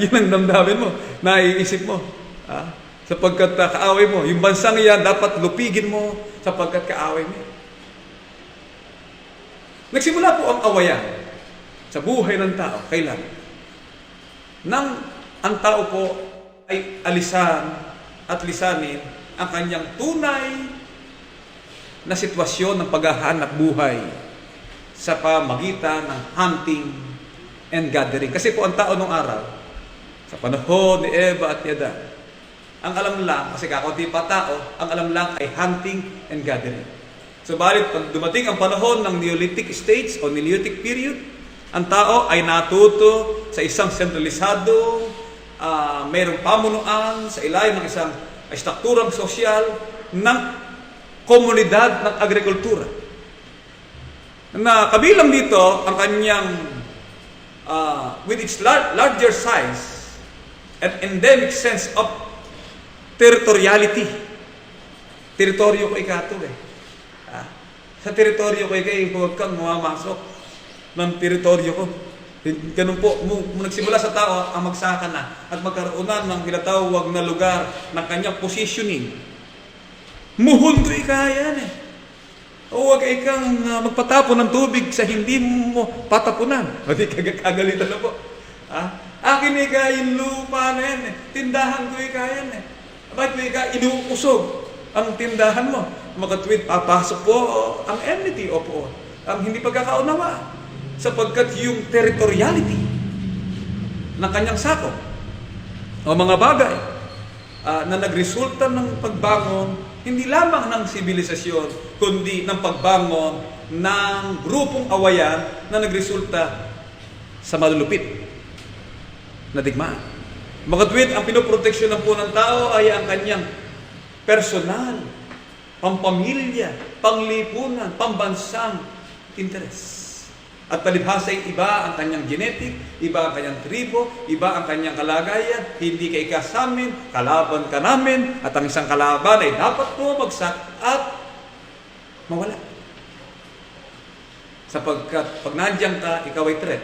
Yun ang damdamin mo, naiisip mo. Sapagkat kaaway mo, yung bansang iyan dapat lupigin mo sapagkat kaaway mo. Nagsimula po ang awayan sa buhay ng tao. Kailan? Nang ang tao po ay alisan at lisanin ang kanyang tunay na sitwasyon ng paghahanap buhay sa pamagitan ng hunting and gathering. Kasi po ang tao nung araw, sa panahon ni Eva at Adan, ang alam lang, kasi kakaunti pa tao, ang alam lang ay hunting and gathering. Subalit, pag dumating ang panahon ng Neolithic stage o Neolithic period, ang tao ay natuto sa isang sentralisado, mayroong pamunuan sa ilalim ng isang strukturang sosyal ng komunidad ng agrikultura. Na kabilang dito ang kanyang with its larger size and endemic sense of territoriality. Teritoryo ko ikato Sa teritoryo ko huwag kang mamasok ng teritoryo ko. Ganun po, nagsimula sa tao ang magsaka na at magkaroon ng tinatawag na lugar ng kanyang positioning. Muhundo ikayan huwag ikang magpatapon ng tubig sa hindi mo patapunan. O di kagalitan na po. Akin ikayin lupa na yan Tindahan ko ikayan Bakit mo inuusog ang tindahan mo? Makatwid, papasok po ang enmity o po ang hindi pagkakaunawa. Sapagkat yung territoriality ng kanyang sakop o mga bagay na nagresulta ng pagbangon hindi lamang ng sibilisasyon, kundi ng pagbangon ng grupong awayan na nagresulta sa malulupit na digmaan. Makatwid, ang pinoproteksyonan po ng tao ay ang kanyang personal, pampamilya, panglipunan, pambansang interes. At palibhasa'y iba ang kanyang genetic, iba ang kanyang tribo, iba ang kanyang kalagayan, hindi ka ika sa amin, kalaban ka namin, at ang isang kalaban ay dapat bumagsak at mawala. Sapagkat pag nandiyan ka, ikaw ay threat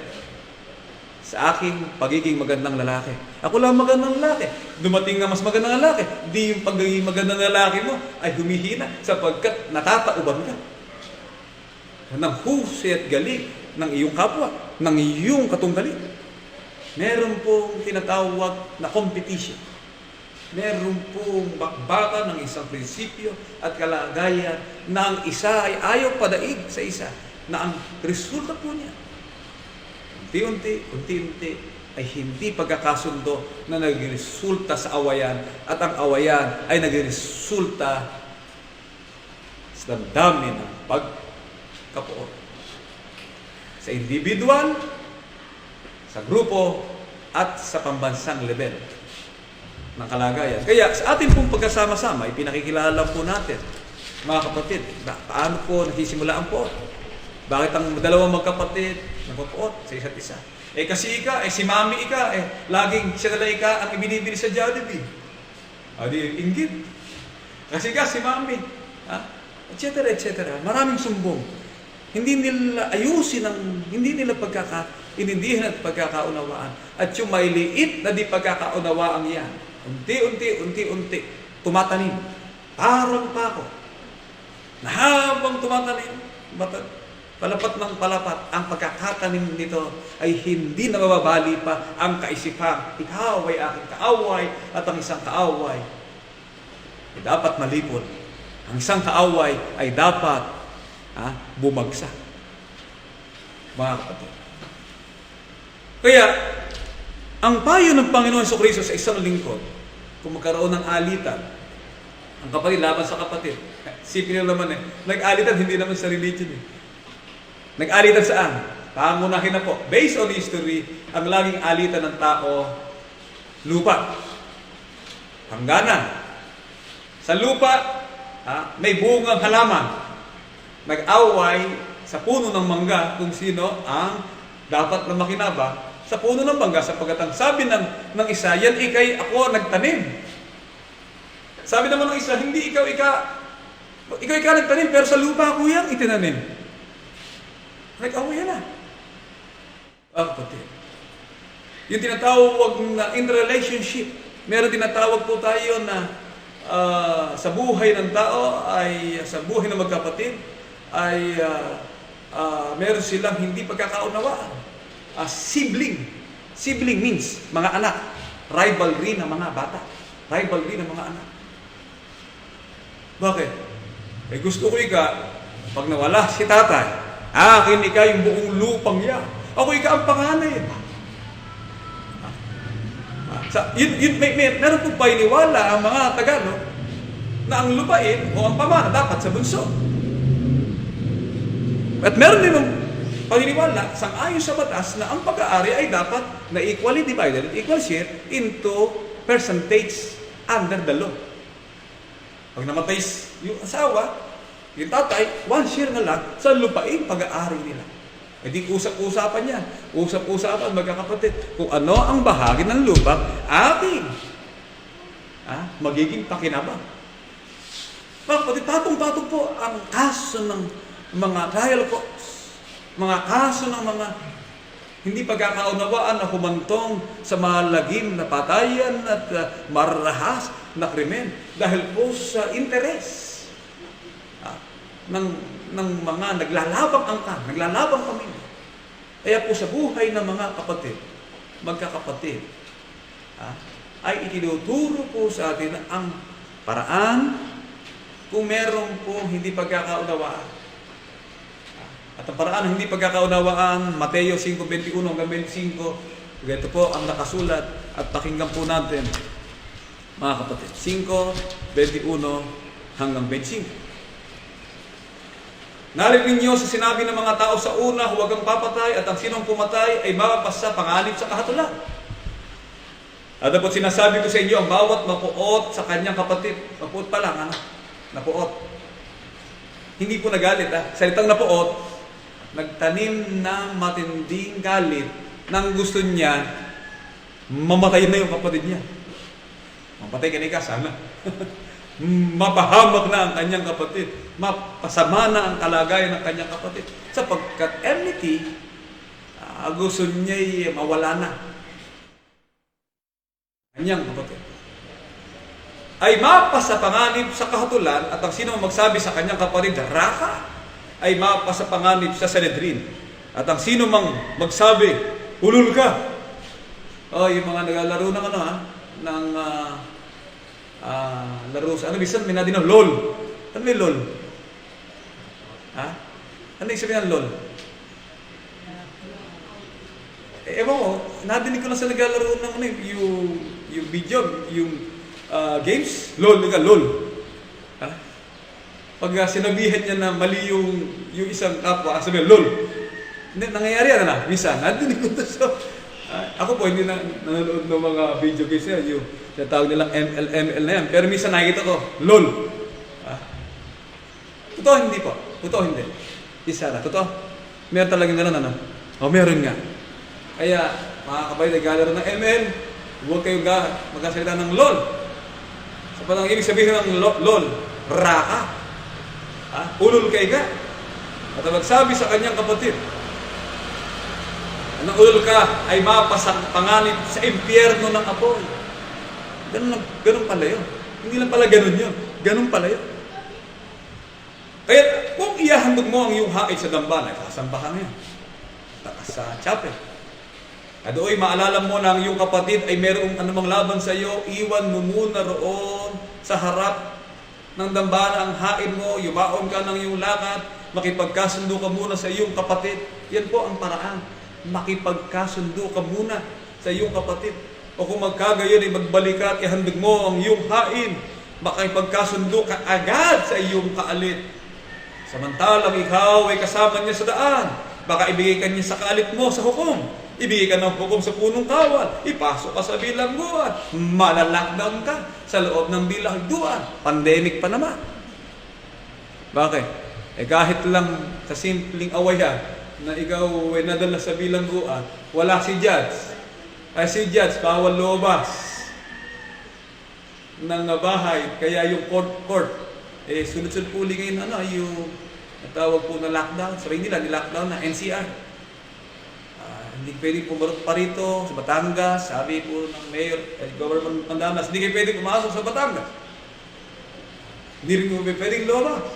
sa aking pagiging magandang lalaki. Ako lang magandang lalaki. Dumating na mas magandang lalaki. Hindi yung pagiging magandang lalaki mo ay humihina sapagkat natatauban ka ng husay at galing ng iyong kapwa, ng iyong katunggali. Meron pong tinatawag na competition. Meron pong bakbakan ng isang prinsipyo at kalagayan na ang isa ay ayaw padaig sa isa, na ang resulta po niya, unti-unti ay hindi pagkakasundo na nagresulta sa awayan, at ang awayan ay nagresulta sa damdamin ng pagkapuot. Sa individual, sa grupo, at sa pambansang level ng kalagayan. Kaya sa ating pong pagkasama-sama, ipinakikilala po natin, mga kapatid, paano po nagsisimula ang puot? Bakit ang dalawang magkapatid nagpupuot sa isa't isa? Kasi si mami laging siya na ang ibinibili sa Jollibee. Di inggit. Kasi si mami, et cetera. Maraming sumbong. Hindi nila ayusin hindi nila inindihan at pagkakaunawaan. At yung may liit na di pagkakaunawaan yan, unti-unti, tumatanim. Parang pako. Na habang tumatanim, palapat ng palapat, ang pagkakatanim nito ay hindi na mababali pa ang kaisipang, ikaw ay aking kaaway, at ang isang kaaway ay dapat malipol. Ang isang kaaway ay dapat bumagsak. Mga kapatid. Kaya, ang payo ng Panginoon Jesucristo sa isang lingkod, kung magkaroon ng alitan, ang kapatid laban sa kapatid, sipin nyo naman nag-alitan hindi naman sa religion Nag-alitan saan? Pangunahin na po. Based on history, ang laging alitan ng tao, lupa. Hangganan. Sa lupa, may bungang halaman. Nag-away sa puno ng mangga kung sino ang dapat na makinabang sa puno ng mangga, sapagkat ang sabi ng isa, yan ikay ako nagtanim. Sabi naman ng isa, hindi ikaw nagtanim, pero sa lupa ako yan itinanim. Nag-away na. Kapatid. Yung tinatawag na in relationship, meron tinatawag po tayo na sa buhay ng tao, ay sa buhay ng magkapatid, ay meron silang hindi pagkakaunawaan. Sibling. Sibling means mga anak. Rivalry ng mga bata. Rivalry ng mga anak. Bakit? Gusto ko pag nawala si tatay, akin yung buong lupang yan. Ako ang panganay. Meron po painiwala ang mga Tagalog na ang lupain o ang pamana dapat sa bunso. At meron din ng paniniwala sang-ayon sa batas na ang pag-aari ay dapat na equally divided, equal share into percentage under the law. Pag namatay yung asawa, yung tatay, 1 share na lang sa lupain pag-aari nila. Di usap-usapan yan. Usap-usapan magkakapatid kung ano ang bahagi ng lupa ating magiging pakinabang. Mga kapatid, patong-patong po ang kaso ng mga trial courts, mga kaso ng mga hindi pagkakaunawaan na humantong sa malagim na patayan at marahas na krimen dahil po sa interes ng mga naglalabang angkan, naglalabang pamilya. Kaya po sa buhay ng mga kapatid, magkakapatid, ay itinuturo po sa atin ang paraan kung meron po hindi pagkakaunawaan. At ang paraan ng hindi pagkakaunawaan, Mateo 5:21 hanggang 25, ito po ang nakasulat at pakinggan po natin, mga kapatid. 5:21 hanggang 25. Narinig ninyo sa sinabi ng mga tao sa una, huwag kang papatay, at ang sinong pumatay ay mapapasa pangalip sa kahatulan. At dapat sinasabi ko sa inyo, ang bawat mapuot sa kanyang kapatid, mapuot pa lang, napuot. Hindi po nagalit, salitang napuot, nagtanim ng matinding galit nang gusto niya mamatay na yung kapatid niya. Mamatay ka ka, sana. Mapahamak na ang kanyang kapatid. Mapasama na ang kalagayan ng kanyang kapatid. Sapagkat enmity, gusto niya mawala na. Kanyang kapatid. Ay mapasapanganib sa kahatulan at ang sino magsabi sa kanyang kapatid, Raka, ay mapasapanganib sa Sanhedrin. At ang sino mang magsabi, ulul ka. Yung mga naglalaro ng ng laro sa bisan may nadino LOL. Ano may LOL? Ha? Ano yung sabihin ng LOL? Ewan ko, nadinig ko lang sa naglalaro ng yung video, yung games, LOL. Ha? Pag sinabihan niya na mali yung isang kapwa, sabi LOL. Nangyayari na, minsan, nadinig ko to. So, ako po, hindi na nanonood ng mga video games yan, yung tawag nilang ML na yan. Pero minsan nakikita ko, LOL. Totoo, hindi po. Totoo, hindi. Isa na. Totoo. Meron talagang gano'n, meron nga. Kaya, mga kabayan, naglalaro ng ML, huwag kayo magkasalita ng LOL. Sapat ang ibig sabihin ng LOL, Raka. Ulul kay ka. At magsabi sa kanyang kapatid, ang ulul ka ay mapasapanganib sa impyerno ng apoy. Ganun pala yun. Hindi lang pala ganun yun. Ganun pala yun. Kaya kung ihahandog mo ang iyong haid sa dambana, sasamba ka ngayon. Sa chapel. Adoy, maalala mo na ang iyong kapatid ay mayroong anumang laban sa iyo, iwan mo muna roon sa harap ng dambana ang haid mo, yumaon ka ng iyong lakad, makipagkasundo ka muna sa iyong kapatid. Yan po ang paraan. Makipagkasundo ka muna sa iyong kapatid. O kung magkagayon ay magbalik ka at ihandog mo ang iyong hain, makipagkasundo ka agad sa iyong kaalit. Samantalang ikaw ay kasama niya sa daan, baka ibigay ka niya sa kaalit mo sa hukom. Ibigay ka ng hukom sa punong kawal, ipasok ka sa bilangguan, malalockdown ka sa loob ng bilangguan. Pandemic pa naman. Bakit? Kahit lang sa simpleng awayan na ikaw ay nadala sa bilangguan, wala si judge. Ay si judge, bawal lumabas ng bahay. Kaya yung court, sunod-sunod po ngayon yung natawag po na lockdown. Sabihin nila, ni-lockdown na NCR. Hindi pwede pumarot pa rito sa Batangas. Sabi po ng mayor, government Pandanas, hindi kayo pwede pumasok sa Batangas. Hindi rin mo pwedeng lumabas.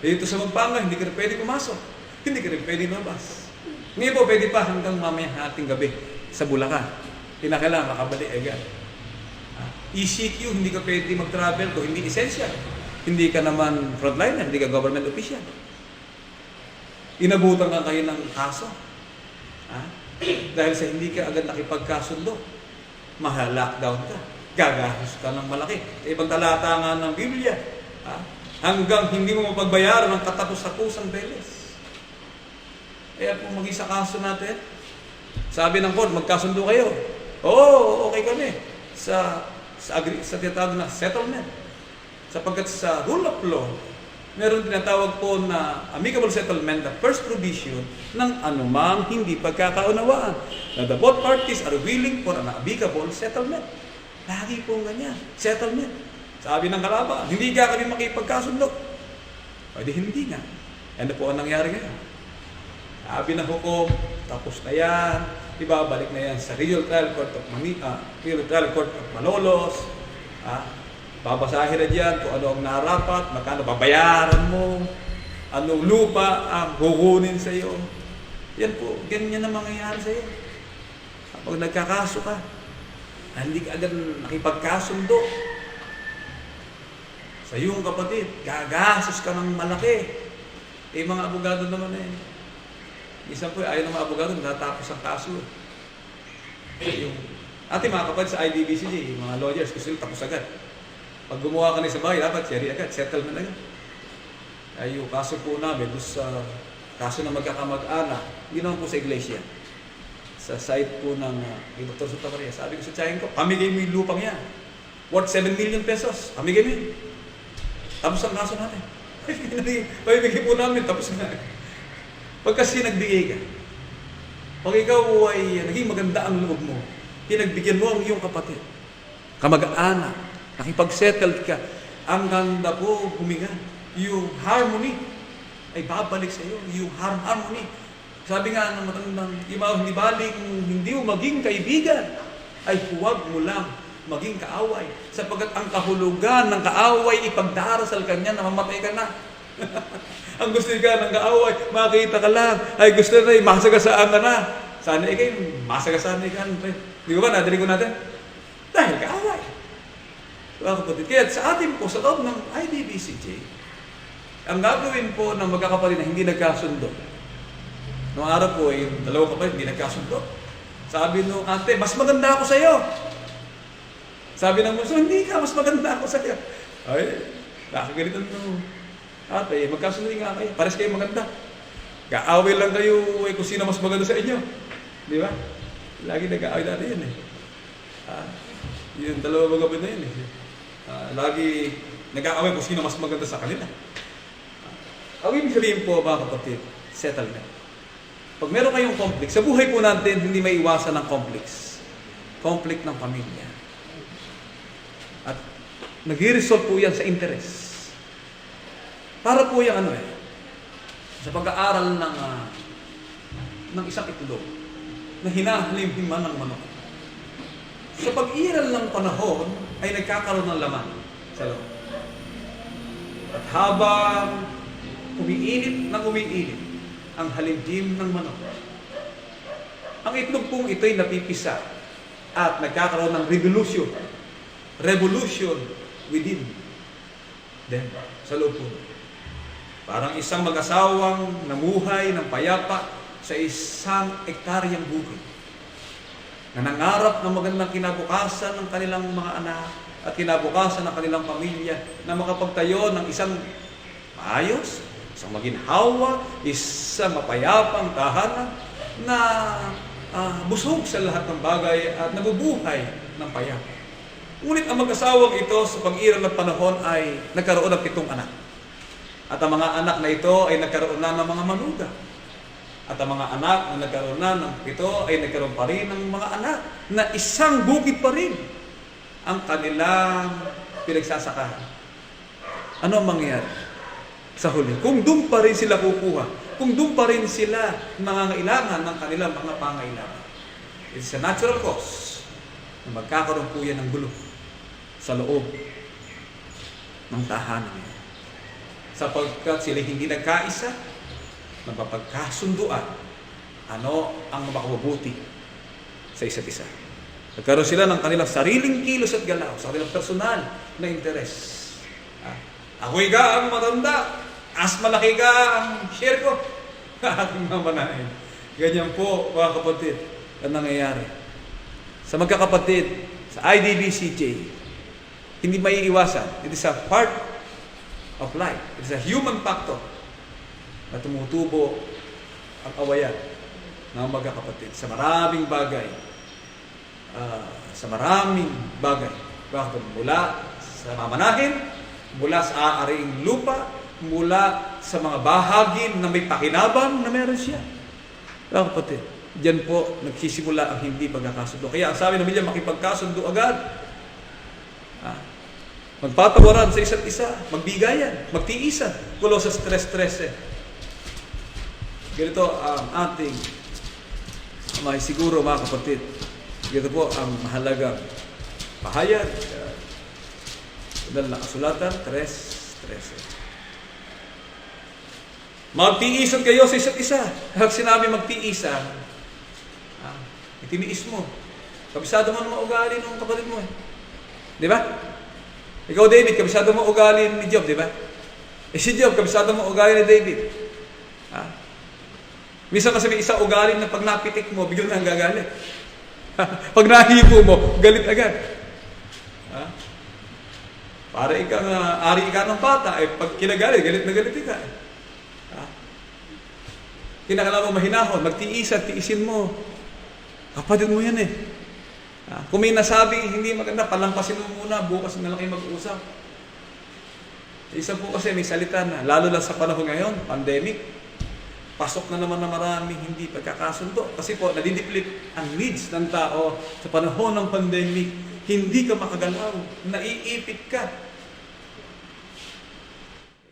Dito sa Magpanga, hindi ka rin pwede pumasok. Hindi ka rin pwede lumabas. Ngayon po, pwede pa hanggang mamaya ating gabi sa Bulacan. Kinakailangan makabalik agad. ECQ, hindi ka pwede mag-travel kung hindi essential. Hindi ka naman frontliner, hindi ka government official. Inabutan ka kayo ng kaso. Dahil sa hindi ka agad nakipagkasundo, mahal-lockdown ka. Gagahos ka ng malaki. Sa ibang talata nga ng Biblia, hanggang hindi mo mapagbayaran ng katapos-tapusang beles. Kaya kung mag-isa kaso natin, sabi ng court, magkasundo kayo. Oo, okay kami. Sa tinatawag na settlement. Sapagkat sa rule of law, meron tinatawag po na amicable settlement, the first provision ng anumang hindi pagkakaunawaan. Na the both parties are willing for an amicable settlement. Lagi po ganyan, settlement. Sabi ng kalaban, hindi ka kami makipagkasundo. Pwede hindi nga. Ano po ang nangyari ngayon? Sabi ng hukom, tapos na yan, ibabalik na yan sa Regional Trial Court of Regional Trial Court of Malolos. Babasahin na dyan kung ano ang narapat, magkano babayaran mo, anong lupa ang hukunin sa iyo. Yan po, ganyan na mangyayari sa iyo. Kapag nagkakaso ka, hindi ka agad nakipagkasundo sa iyong kapatid, gagasos ka ng malaki. Mga abogado naman Isa po, ayaw ng mga abogado, natapos ang kaso. Yung ating mga kapatid sa IDBCG, mga lawyers, gusto nila tapos agad. Pag gumawa ka na sa bahay, dapat share agad, settlement agad. Ay yung kaso po namin, sa kaso na magkakamag-anak, hindi naman po sa iglesia. Sa site po ng Dr. Sota Maria, sabi ko sa tiyahin ko, pamigay mo yung lupang yan. Worth 7 million pesos, pamigay mo yun. Tapos ang kaso natin. Pamigay po namin, tapos na. Pag kasi nagbigay ka, pag ikaw ay naging maganda ang loob mo, pinagbigyan mo ang iyong kapatid, kamag-anak, nakipag-settled ka, ang ganda po huminga. Yung harmony ay babalik sa iyo. Yung harmony. Sabi nga ng matandang, hindi bali kung hindi mo maging kaibigan, ay huwag mo lang maging kaaway. Sapagkat ang kahulugan ng kaaway, ipagdarasal ka niya na mamatay ka na. Ang gusto ka ng kaaway, makita ka lang. Ay gusto na, masagasaan ka na. Sana kayo, masagasaan ka. Di ba ba, nadinig ko natin? Dahil kaaway. Mga kapatid, kaya sa atin po, sa loob ng IDBCJ, ang gagawin po ng magkakapatid na hindi nagkasundo. Noong araw po, yung dalawang kapatid hindi nagkasundo. Sabi nung ate, mas maganda ako sa iyo. Sabi ng muso, hindi ka, mas maganda ako sa iyo. Ay, nakagalitan mo. Ate, magkasundo nga kayo. Pares kayo maganda. Kaaway lang kayo kung sino mas maganda sa inyo. Di ba? Lagi nag-aaway natin yun eh. Yung dalawa magkapatid na yun eh. Lagi nag-aaway kung sino mas maganda sa kanila. Ang ibig sabihin po, mga kapatid, settle na. Pag meron kayong conflict, sa buhay po natin, hindi may iwasan ng conflicts. Conflict ng pamilya. At nag-resolve po yan sa interest. Para po yung sa pag-aaral ng isang itlog na hinahalim-himan ng manok. Sa pag-iral ng panahon, ay nagkakaroon ng laman sa loob. At habang umiinit ang halimhim ng manok, ang itlog pong ito'y napipisa at nagkakaroon ng revolution within them, sa loob po. Parang isang mag-asawang namuhay ng payapa sa isang ektaryang bukid, na nangarap ng magandang kinabukasan ng kanilang mga anak at kinabukasan ng kanilang pamilya, na makapagtayo ng isang maayos, isang maginhawa, isang mapayapang tahanan na busog sa lahat ng bagay at nabubuhay ng payapa. Ngunit ang mag-asawang ito sa pag-iral ng panahon ay nagkaroon ng 7 anak. At ang mga anak na ito ay nagkaroon na ng mga manuga. At ang mga anak na nagkaroon na ng 7 ay nagkaroon pa rin ng mga anak na isang bukid pa rin ang kanilang pinagsasakahan. Ano ang mangyayari sa huli? Kung doon pa rin sila kukuha, kung doon pa rin sila nangangailangan ng kanilang mga pangailangan, it's a natural cause na magkakaroon po yan ng gulo sa loob ng tahanan. Sapagkat sila hindi nagkaisa, napapagkasunduan ano ang makabubuti sa isa't isa. Nagkaroon sila ng kanilang sariling kilos at galaw, sa kanilang personal na interes. Ako'y ka ang matanda, as malaki ka ang share ko, aking mamanahin. Ganyan po, mga kapatid, ang nangyayari. Sa magkakapatid, sa IDBCJ, hindi may iwasan. It is a part of life. It is a human factor na tumutubo ang awayan ng magkakapatid sa maraming bagay. Bakit? Mula sa mamanahin, mula sa aariing lupa, mula sa mga bahagi na may pakinabang na meron siya. Kapatid, diyan po nagsisimula ang hindi pagkakasundo. Kaya ang sabi ng Biblia, makipagkasundo agad. Magpatawaran sa isa't isa, magbigayan, magtiisan. Kolosas 3:13. Ganito ang ating may siguro, mga kapatid. Ganito po ang mahalagang pahayag. Dahil nakasulatan 3:13. Magtiisan kayo sa isa't isa. Kapag sinabi magtiisan, itiniis mo. Kabisado mo naman ugali ng kapatid mo. Di ba? Ikaw, David, kabisado mo ugali ni Job, di ba? Si Job, kabisado mo ugali ni David. Minsan kasi may isang ugali na pag napitik mo, bigla nang gagalit. Pag nahipo mo, galit agad. Para ari ka ng bata, pag kinagalit, galit na galit ka. Kinakailangan mo mahinahon, tiisin mo. Kapatid mo yan eh. Kung may nasabi, hindi maganda, palampasin mo muna, bukas na lang kayo mag-uusap. Isa po kasi may salita na, lalo lang sa panahon ngayon, pandemic. pasok na naman na maraming hindi pagkakasundo. Kasi po, nadidiplit ang needs ng tao sa panahon ng pandemic. Hindi ka makagalaw, naiipit ka.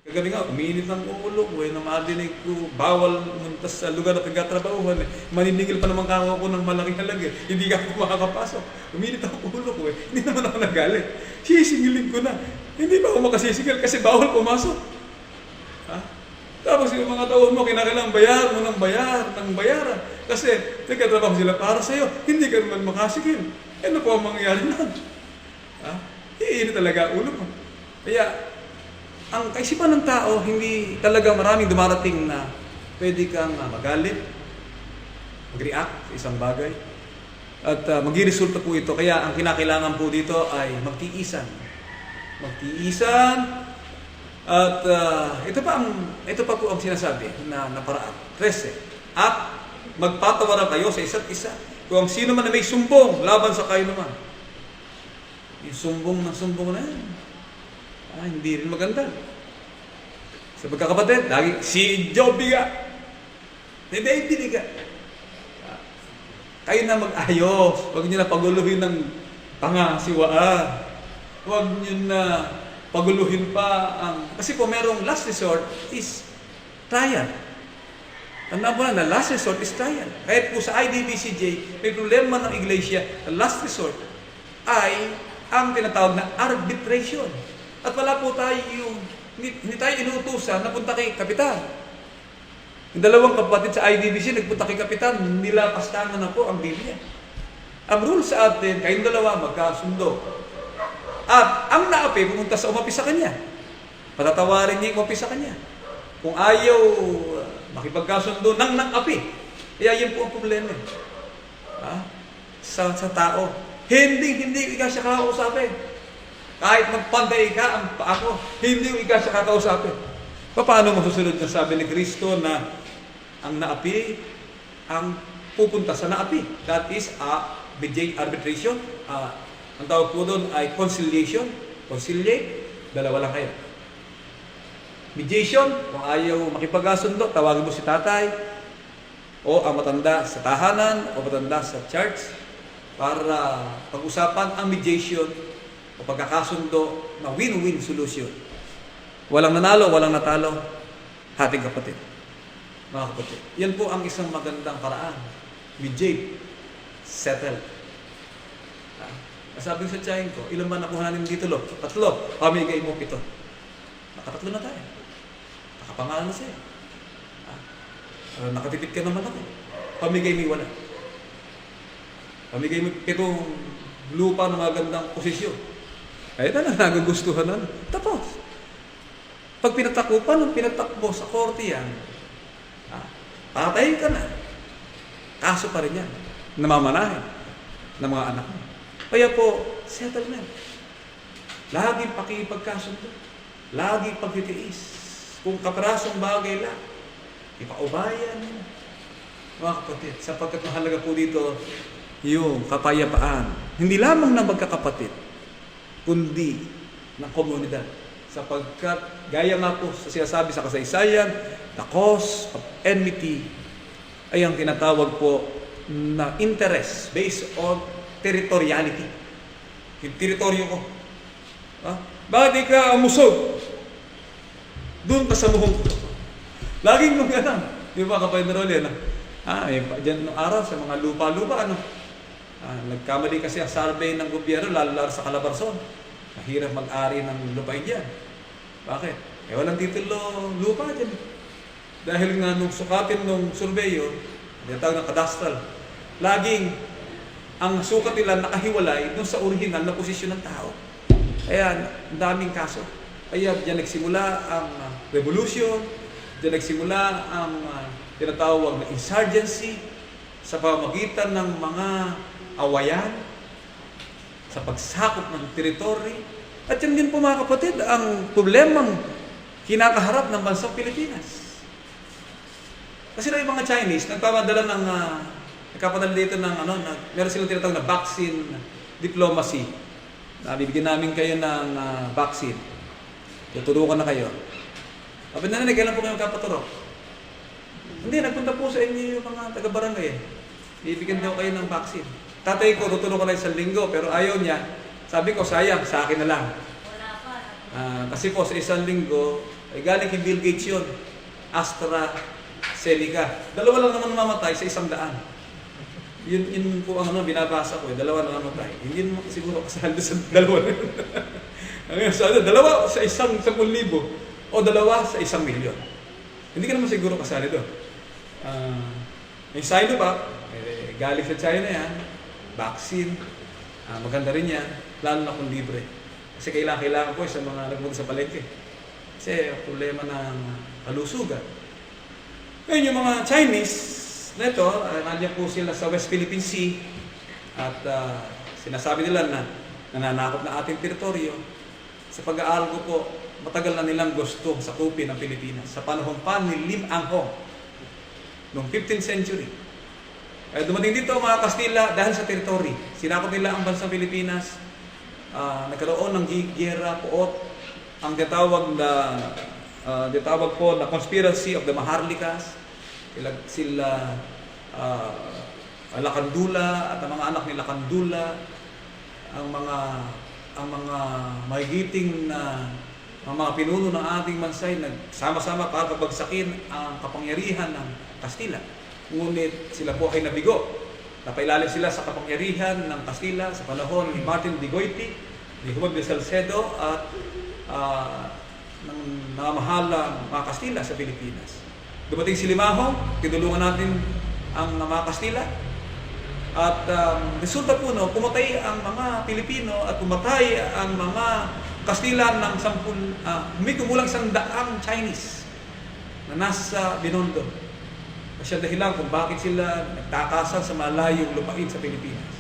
Kagabi nga, uminit ng ulo ko, na madinig ko, bawal muntas sa lugar na pagkatrabahuhan. Maniningil pa naman kako ko ng malaking halaga. Hindi ka ako makakapasok. Uminit ang ulo ko, hindi naman ako nagalit. Sisingilin ko na. Hindi pa ako makasisingil kasi bawal pumasok. Ha? Tapos yung mga taon mo, kinakailangan bayar mo ng bayaran. Kasi nagkatrabaho sila para sa'yo. Hindi ka naman makasigil. Ano po ang mangyayari nun? Ha? Iinit talaga ulo mo. Kaya, ang kaisipan ng tao, hindi talaga maraming dumarating na pwede kang magalit, mag-react sa isang bagay. At mag-resulta po ito. Kaya ang kinakailangan po dito ay magtiisan. Magtiisan. At ito pa po ang sinasabi na paraan. 13. At magpatawaran kayo sa isa't isa. Kung sino man na may sumbong, laban sa kayo naman. Yung sumbong na yan. Hindi rin maganda. Sa pagkakapatid, lagi, si Joby ka. Hindi ka. Kayo na mag-ayos. Huwag nyo na paguluhin ng pangasiwaan. Huwag nyo na paguluhin pa ang... Kasi po merong last resort is trial. Tandaan po na last resort is trial. Kahit po sa IDBCJ, may problema ng iglesia, the last resort ay ang tinatawag na arbitration. At wala po tayo hindi tayo inuutusan na punta kay kapitan. Yung dalawang kapatid sa IDBC nagpunta kay kapitan, nilapastangan na po ang Biblia. Ang rule sa atin, kayong dalawa magkasundo. At ang naapi, pumunta sa umapi sa kanya. Patatawarin niya yung umapi sa kanya. Kung ayaw makipagkasundo ng nang-api, kaya yun po ang problema. Sa tao. Hindi ikaw siya kakausapin. Kahit magpantay ka ang ako, hindi yung ikaw siya kakausapin. Paano masusunod na sabi ni Kristo na ang naapi, ang pupunta sa naapi? That is mediate arbitration. Ang tawag po doon ay conciliation. Conciliate, dalawa lang kayo. Mediation, kung ayaw makipag-asundo, tawagin mo si tatay, o ang matanda sa tahanan, o matanda sa church, para pag-usapan ang mediation, o pagkakasundo na win-win solution. Walang nanalo, walang natalo, hating kapatid. Mga kapatid. Yan po ang isang magandang paraan. Mediate. Settle. Sabi sa tiyahin ko, ilan ba nakuha namin dito, Lo? 3. Pamigay mo 7. Nakatatlo na tayo. Nakapangalan na sa'yo. Nakatipid ka naman ako. Pamigay mo 1. Pamigay mo 7 lupa ng magandang posisyon. Ay, nagagustuhan na. Tapos, pag pinatakupan ng pinatakbo sa korte yan, patayin ka na. Kaso pa rin yan. Namamanahin ng mga anak mo. Kaya po, settlement. Laging pakipagkasundo. Laging pagtitiis. Kung kaprasong bagay lang, ipaubayan mo. Mga kapatid, sapagkat mahalaga po dito yung kapayapaan. Hindi lamang ng magkakapatid, kundi ng komunidad. Sapagkat, gaya nga po sa sinasabi sa kasaysayan, the cause of enmity ay ang tinatawag po na interest based on territoriality. Yung teritoryo ko. Bakit di ka musog? Doon ka sa muhong ko. Laging nung ganun. Di ba kapay na roli? Diyan nung araw sa mga lupa-lupa, nagkamali kasi ang survey ng gobyerno, lalo sa Calabarzon. Mahirap mag-ari ng lupain dyan. Bakit? Walang titulo lupa dyan. Dahil nga nung sukatin nung surveyor, tinatawag ng kadastral, laging ang sukat nila nakahiwalay dun sa original na posisyon ng tao. Kaya, ang daming kaso. Kaya, diyan nagsimula ang revolution, diyan nagsimula ang tinatawag na insurgency sa pamamagitan ng mga awayan, sa pagsakop ng teritoryo. At yan din po mga kapatid, ang problemang kinakaharap ng bansang Pilipinas. Kasi na yung mga Chinese, nagpapadala ng nagkapadala dito ng meron silang tinatawag na vaccine diplomacy. Bibigyan namin kayo ng vaccine. Tuturukan na kayo. Sabi na, kailan po kayo magkapaturok? Hindi, nagpunta po sa inyo yung mga taga-barangay. Bibigyan daw kayo ng vaccine. Tatay ko, tutulong ko lang 1 linggo, pero ayaw niya. Sabi ko, sayang, sa akin na lang. Kasi po sa 1 linggo, ay galing kay Bill Gates yun. AstraZeneca. 2 lang naman mamatay sa 100. Yun po ang binabasa ko, 2 na namatay. Hindi naman siguro kasali sa 2. So, 2 sa 10,000 o 2 sa 1,000,000. Hindi ka naman siguro kasali doon. Yung Sinovac, galing sa China yan, vaccine, maganda rin yan, lalo na kung libre. Kasi kailangan po sa mga nagpunta sa palengke. Kasi problema ng kalusugan. Ngayon yung mga Chinese, nito, nandiyan po sila sa West Philippine Sea at sinasabi nila na nananakop na ating teritoryo. Sa pag-aaral ko po, matagal na nilang gusto sakupin ang Pilipinas. Sa panahon pa ni Lim Ang Hong, noong 15th century. Dumating dito mga Kastila dahil sa teritoryo. Sinakop nila ang bansang Pilipinas. Nagkaroon ng giyera po ang ditawag po na conspiracy of the Maharlikas. Sila Lakandula at ang mga anak ni Lakandula, ang mga magigiting na mga pinuno ng ating bansay nagsama-sama para pabagsakin ang kapangyarihan ng Kastila. Ngunit sila po ay nabigo. Napailalim sila sa kapangyarihan ng Kastila sa panahon ni Martin de Goiti, ni Juan de Salcedo at ng nangamahalang mga Kastila sa Pilipinas. Dumating si Limahong, tinulungan natin ang mga Kastila. At resulta po, pumatay ang mga Pilipino at pumatay ang mga Kastila ng may kumulang 100 Chinese na nasa Binondo. Kasi dahilan kung bakit sila nagtakasan sa malayong lupain sa Pilipinas.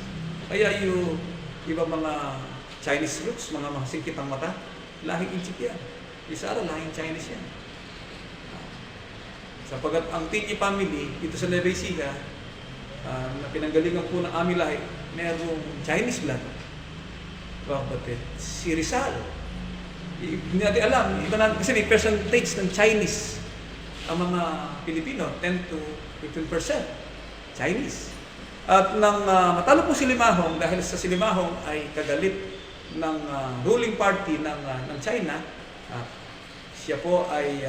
Kaya yung iba mga Chinese roots, mga masingkit ang mata, lahing Inchik yan. Isa lahing Chinese yan. Sapagat ang Tinyi family, dito sa Nueva Ecija, na pinanggalingan po ng aming lahi, mayroong Chinese blood. Bakit? Si Rizal. Hindi natin alam. Iba natin, kasi may percentage ng Chinese ang mga Pilipino, 10 to 15% Chinese. At nang matalo po si Limahong, dahil sa si Limahong ay kagalit ng ruling party ng China, siya po ay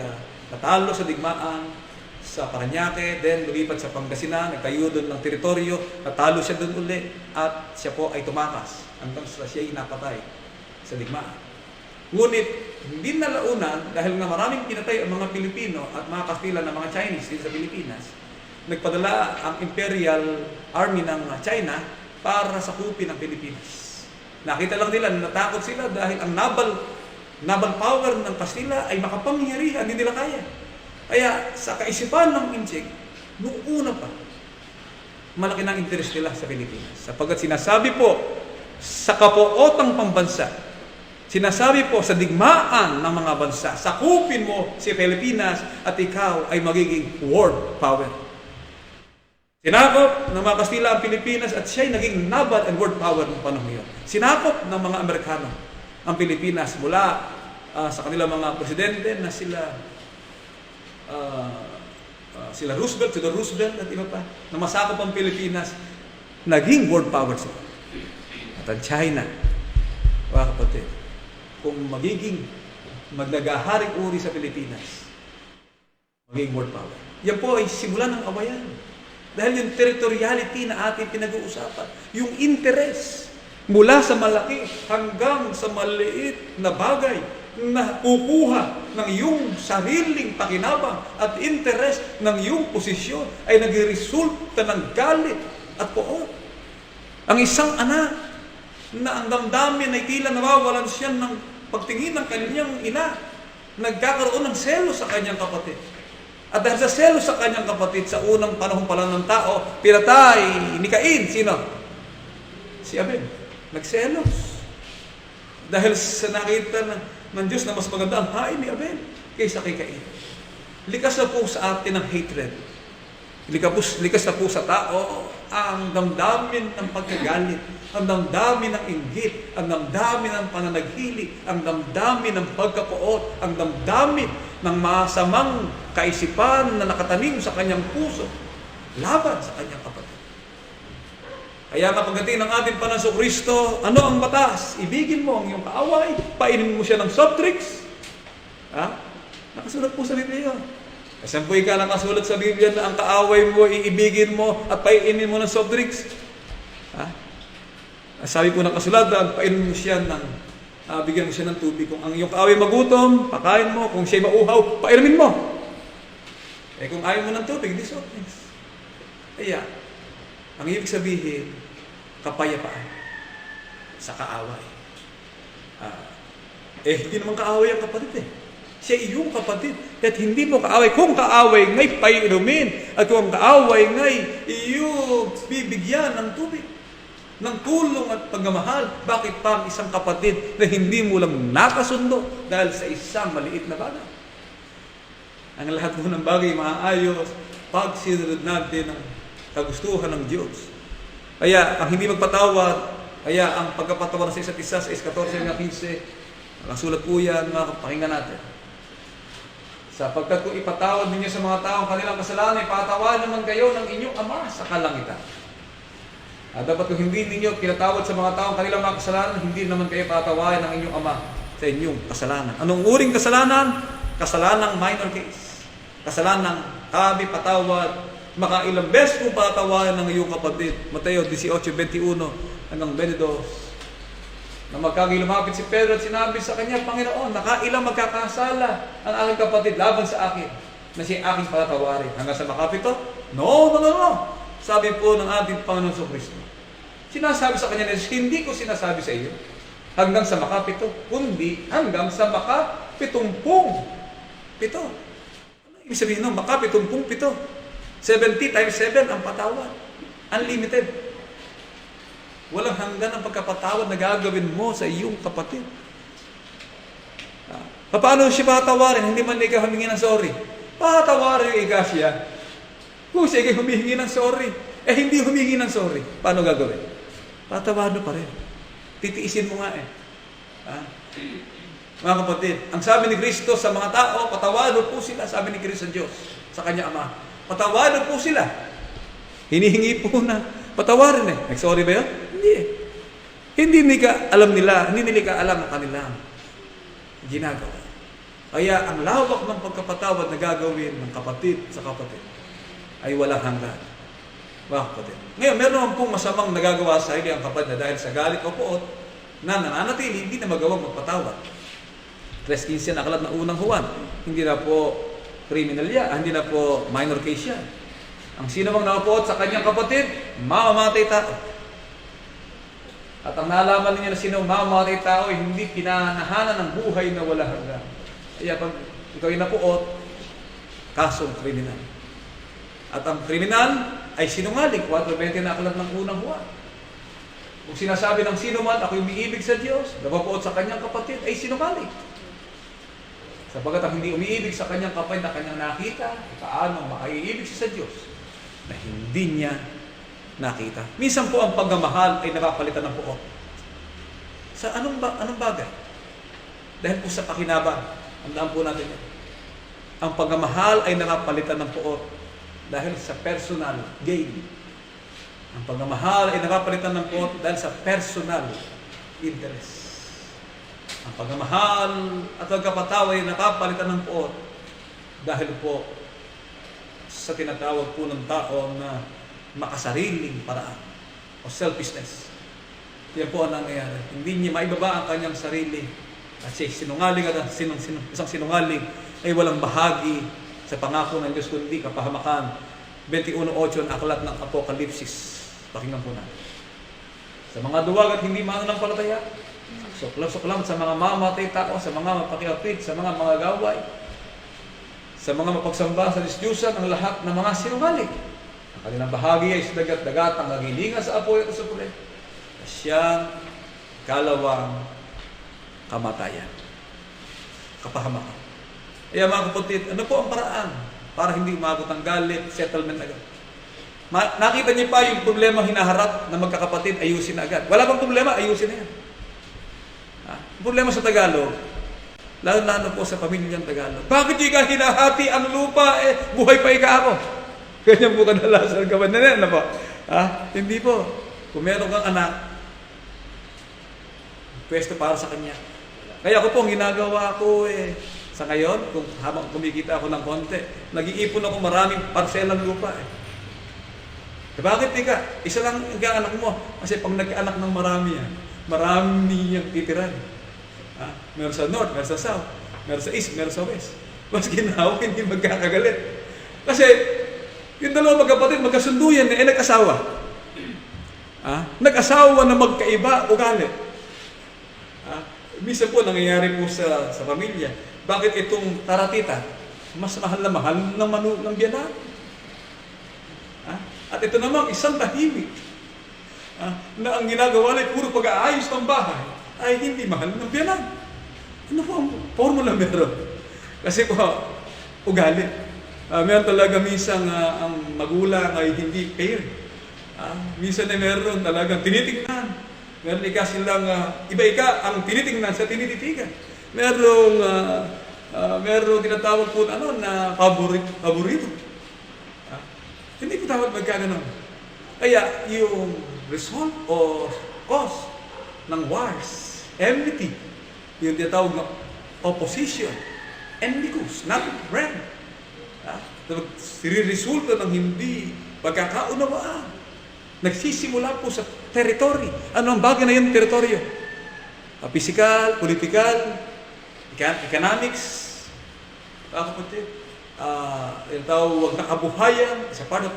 natalo sa digmaan sa Parañaque, then lumipat sa Pangasinan, nagtayo doon ng teritoryo, natalo siya doon uli, at siya po ay tumakas hanggang sa siya ay napatay sa digmaan. Ngunit, hindi nalaunan, dahil nga maraming pinatay ang mga Pilipino at mga Kastila na mga Chinese dito sa Pilipinas, nagpadala ang Imperial Army ng China para sakupin ang Pilipinas. Nakita lang nila, natakot sila dahil ang naval power ng Kastila ay makapangyarihan, hindi nila kaya. Kaya sa kaisipan ng Inchik, noong una pa, malaki ng interest nila sa Pilipinas. Sapagkat sinasabi po sa kapuotang pambansa, sinasabi po sa digmaan ng mga bansa, sakupin mo si Pilipinas at ikaw ay magiging world power. Sinakop ng mga Kastila ang Pilipinas at siya'y naging naval and world power ng panahon yun. Sinakop ng mga Amerikano ang Pilipinas mula sa kanilang mga presidente na sila Roosevelt, Theodore Roosevelt at iba pa, na masakop ang Pilipinas, naging world power sila. At ang China, mga kapatid, kung magnagaharing uri sa Pilipinas, maging world power. Yan po ay simula ng awayan. Dahil yung territoriality na ating pinag-uusapan, yung interest, mula sa malaki hanggang sa maliit na bagay, na kukuha ng iyong sariling pakinabang at interest ng iyong posisyon ay nagresulta ng galit at poot. Ang isang anak na ang damdamin ay tila nawawalan siya ng pagtingin ng kanyang ina, nagkakaroon ng selo sa kanyang kapatid. At dahil sa selo sa kanyang kapatid, sa unang panahon pa lang ng tao, pinatay ni Cain. Sino? Si Abel. Nagselos. Dahil sa nakita ng Diyos na mas maganda ang hain ni Abel kaysa kay Cain. Likas na po sa atin ang hatred. Likas na po sa tao ang damdamin ng pagkagalit, ang damdamin ng inggit, ang damdamin ng pananaghili, ang damdamin ng pagkapuot, ang damdamin ng masamang kaisipan na nakatanim sa kanyang puso laban sa kanyang kapatid. Kaya nga pagdating ng ating Panginoon Kristo, ano ang batas? Ibigin mo ang iyong kaaway, painin mo siya ng soft drinks. Ha? Nakasulat po sa Biblia. Kasi po ika nakasulat sa Biblia na ang kaaway mo, iibigin mo at painin mo ng soft drinks. Ha? Sabi po ng kasulatan, painin mo siya ng, bigyan mo siya ng tubig. Kung ang iyong kaaway magutom, pakain mo. Kung siya'y mauhaw, painumin mo. Kung ayaw mo ng tubig, hindi soft drinks. Kaya, ang ibig sabihin, kapayapaan sa kaaway. Hindi naman kaaway ang kapatid Siya iyong kapatid. At hindi mo kaaway. Kung kaaway ngay painumin, at kung kaaway ngay iyong bibigyan ng tubig, ng tulong at pagmamahal, bakit pa ang isang kapatid na hindi mo lang nakasundo dahil sa isang maliit na bagay? Ang lahat mo ng bagay maayos pag sinunod natin ang kagustuhan ng Diyos. Kaya ang hindi magpatawad, kaya ang pagkapatawad sa isa't isa sa 14:15, nakasulat po yan, mga pakinggan natin. Sapagkat kung ipatawad ninyo sa mga taong kanilang kasalanan, ipatawad naman kayo ng inyong Ama sa kalangitan. At dapat kung hindi ninyo pinatawad sa mga taong kanilang mga kasalanan, hindi naman kayo patawarin ng inyong Ama sa inyong kasalanan. Anong uring kasalanan? Kasalanang minor case. Kasalanang tabi, patawad, makailang beses kung patawarin ng iyong kapatid. Mateo 18:21 hanggang 22. Na magkagilumapit si Pedro at sinabi sa kanya, Panginoon, nakailang magkakasala ang aking kapatid laban sa akin na siya aking patatawarin. Hanggang sa makapito? No. Sabi po ng ating Panginoon Kristo. Sinasabi sa kanya, hindi ko sinasabi sa iyo hanggang sa makapito, kundi hanggang sa makapitumpung pito. Ano ibig sabihin nun? Makapitumpung pito. 70 times 7 ang patawad. Unlimited. Walang hanggan ang pagkapatawad na gagawin mo sa iyong kapatid. Paano siya patawarin? Hindi man ikaw humingi ng sorry. Patawarin yung siya. Kung siya ikaw humihingi ng sorry, hindi humingi ng sorry. Paano gagawin? Patawarin pa rin. Titiisin mo nga Mga kapatid, ang sabi ni Kristo sa mga tao, patawarin po sila, sabi ni Kristo sa Diyos, sa kanya Ama. Patawarin po sila. Hinihingi po na patawarin Nag-sorry ba yun? Hindi Hindi nila alam hindi nila alam ang kanilang ginagawa. Kaya ang lawak ng pagkapatawad na gagawin ng kapatid sa kapatid ay walang hanggan. Mga kapatid. Ngayon, meron naman pong masamang nagagawa sa ili ang kapatid na dahil sa galit o puot na nananatili, hindi na magawang magpatawad. 3:15 na aklat ng unang Juan. Hindi na po criminal hindi na po minor case yan. Ang sino mang nakapuot sa kanyang kapatid, mamamatay tao. At ang nalaman niya na sino mamamatay tao ay hindi pinanahanan ng buhay na wala hanggan. Kaya pag ikaw ay napuot, kasong kriminal. At ang kriminal ay sinungaling. 4:20 na aklat ng unang Juan. Kung sinasabi ng sino man, ako'y umiibig sa Diyos, napapuot sa kanyang kapatid, ay sinungaling. Sapagat ang hindi umiibig sa kanyang kapatid na kanyang nakita, paano makaiibig siya sa Diyos na hindi niya nakita. Minsan po ang pagmamahal ay nakapalitan ng puot. Sa anong bagay? Dahil po sa pakinabang, andaan po natin yan. Ang pagmamahal ay nakapalitan ng puot dahil sa personal gain. Ang pagmamahal ay nakapalitan ng puot dahil sa personal interest. Ang pagmamahal at pagkapatawa ay nakapalitan ng puot dahil po sa tinatawag po ng tao na makasariling paraan o selfishness. Yan po ang nangyayari. Hindi niya maibaba ang kanyang sarili at siya sinungaling at isang sinungaling ay walang bahagi sa pangako ng Diyos kundi kapahamakan. 21:8 ang aklat ng Apokalipsis. Pakinggan po natin. Sa mga duwag at hindi mananampalataya, suklam sa mga mamatay tao, sa mga mapakiapit, sa mga gaway, sa mga mapagsamba sa Diyos-Diyusan, ang lahat ng mga sinungaling. Ang kanilang bahagi ay sa dagat-dagat, ang nagilingan sa apoy at sa puli. Siyang kalawang kamatayan. Kapahamakan. Kaya mga kapatid, ano po ang paraan para hindi umabot ang galit, settlement agad? Nakita niyo pa yung problema hinaharap na magkakapatid, ayusin na agad. Wala bang problema, ayusin na yan. Problema sa Tagalog, lalo po sa pamilyang Tagalog. Bakit di ka hinahati ang lupa, buhay pa ika ako? Ganyan po kadalasan ka ba? Ano po? Hindi po. Kung meron kang anak, pwesto para sa kanya. Kaya ako po, ang ginagawa ko sa ngayon, kung habang kumikita ako ng konti, nag-iipon ako maraming parselang lupa bakit di ka? Isa lang ang anak mo. Kasi pag nagkaanak ng marami marami niyang titiran. Meron sa north, meron sa south, meron sa east, meron sa west. Mas ginawa, hindi magkakagalit. Kasi, yung dalawa magkapatid, magkasundo yan, nag-asawa. Nag-asawa na magkaiba, ugali. Minsan po, nangyayari po sa pamilya. Bakit itong taratita, mas mahal ng biyanan? At ito naman, isang tahimik. Na ang ginagawa ay puro pag-aayos ng bahay ay hindi mahal ng biyanan. Ano po ang formula meron? Kasi po, ugali. Meron talaga minsan ang magulang ay hindi fair. Minsan ay meron talagang tinitingnan. Meron silang, iba-ika ang tinitingnan sa tinititigan. Merong tinatawag po na paborito. Hindi ko tawag magkaganon. Kaya yung result o cause ng wars, enmity, yung tinatawag na opposition, enmicus, not friend. Resulta ng hindi pagkakaunawaan. Nagsisimula po sa territory. Ano ang bagay na yun, teritoryo? Physical, political, economics, yung tawag na kabuhayan, isa part of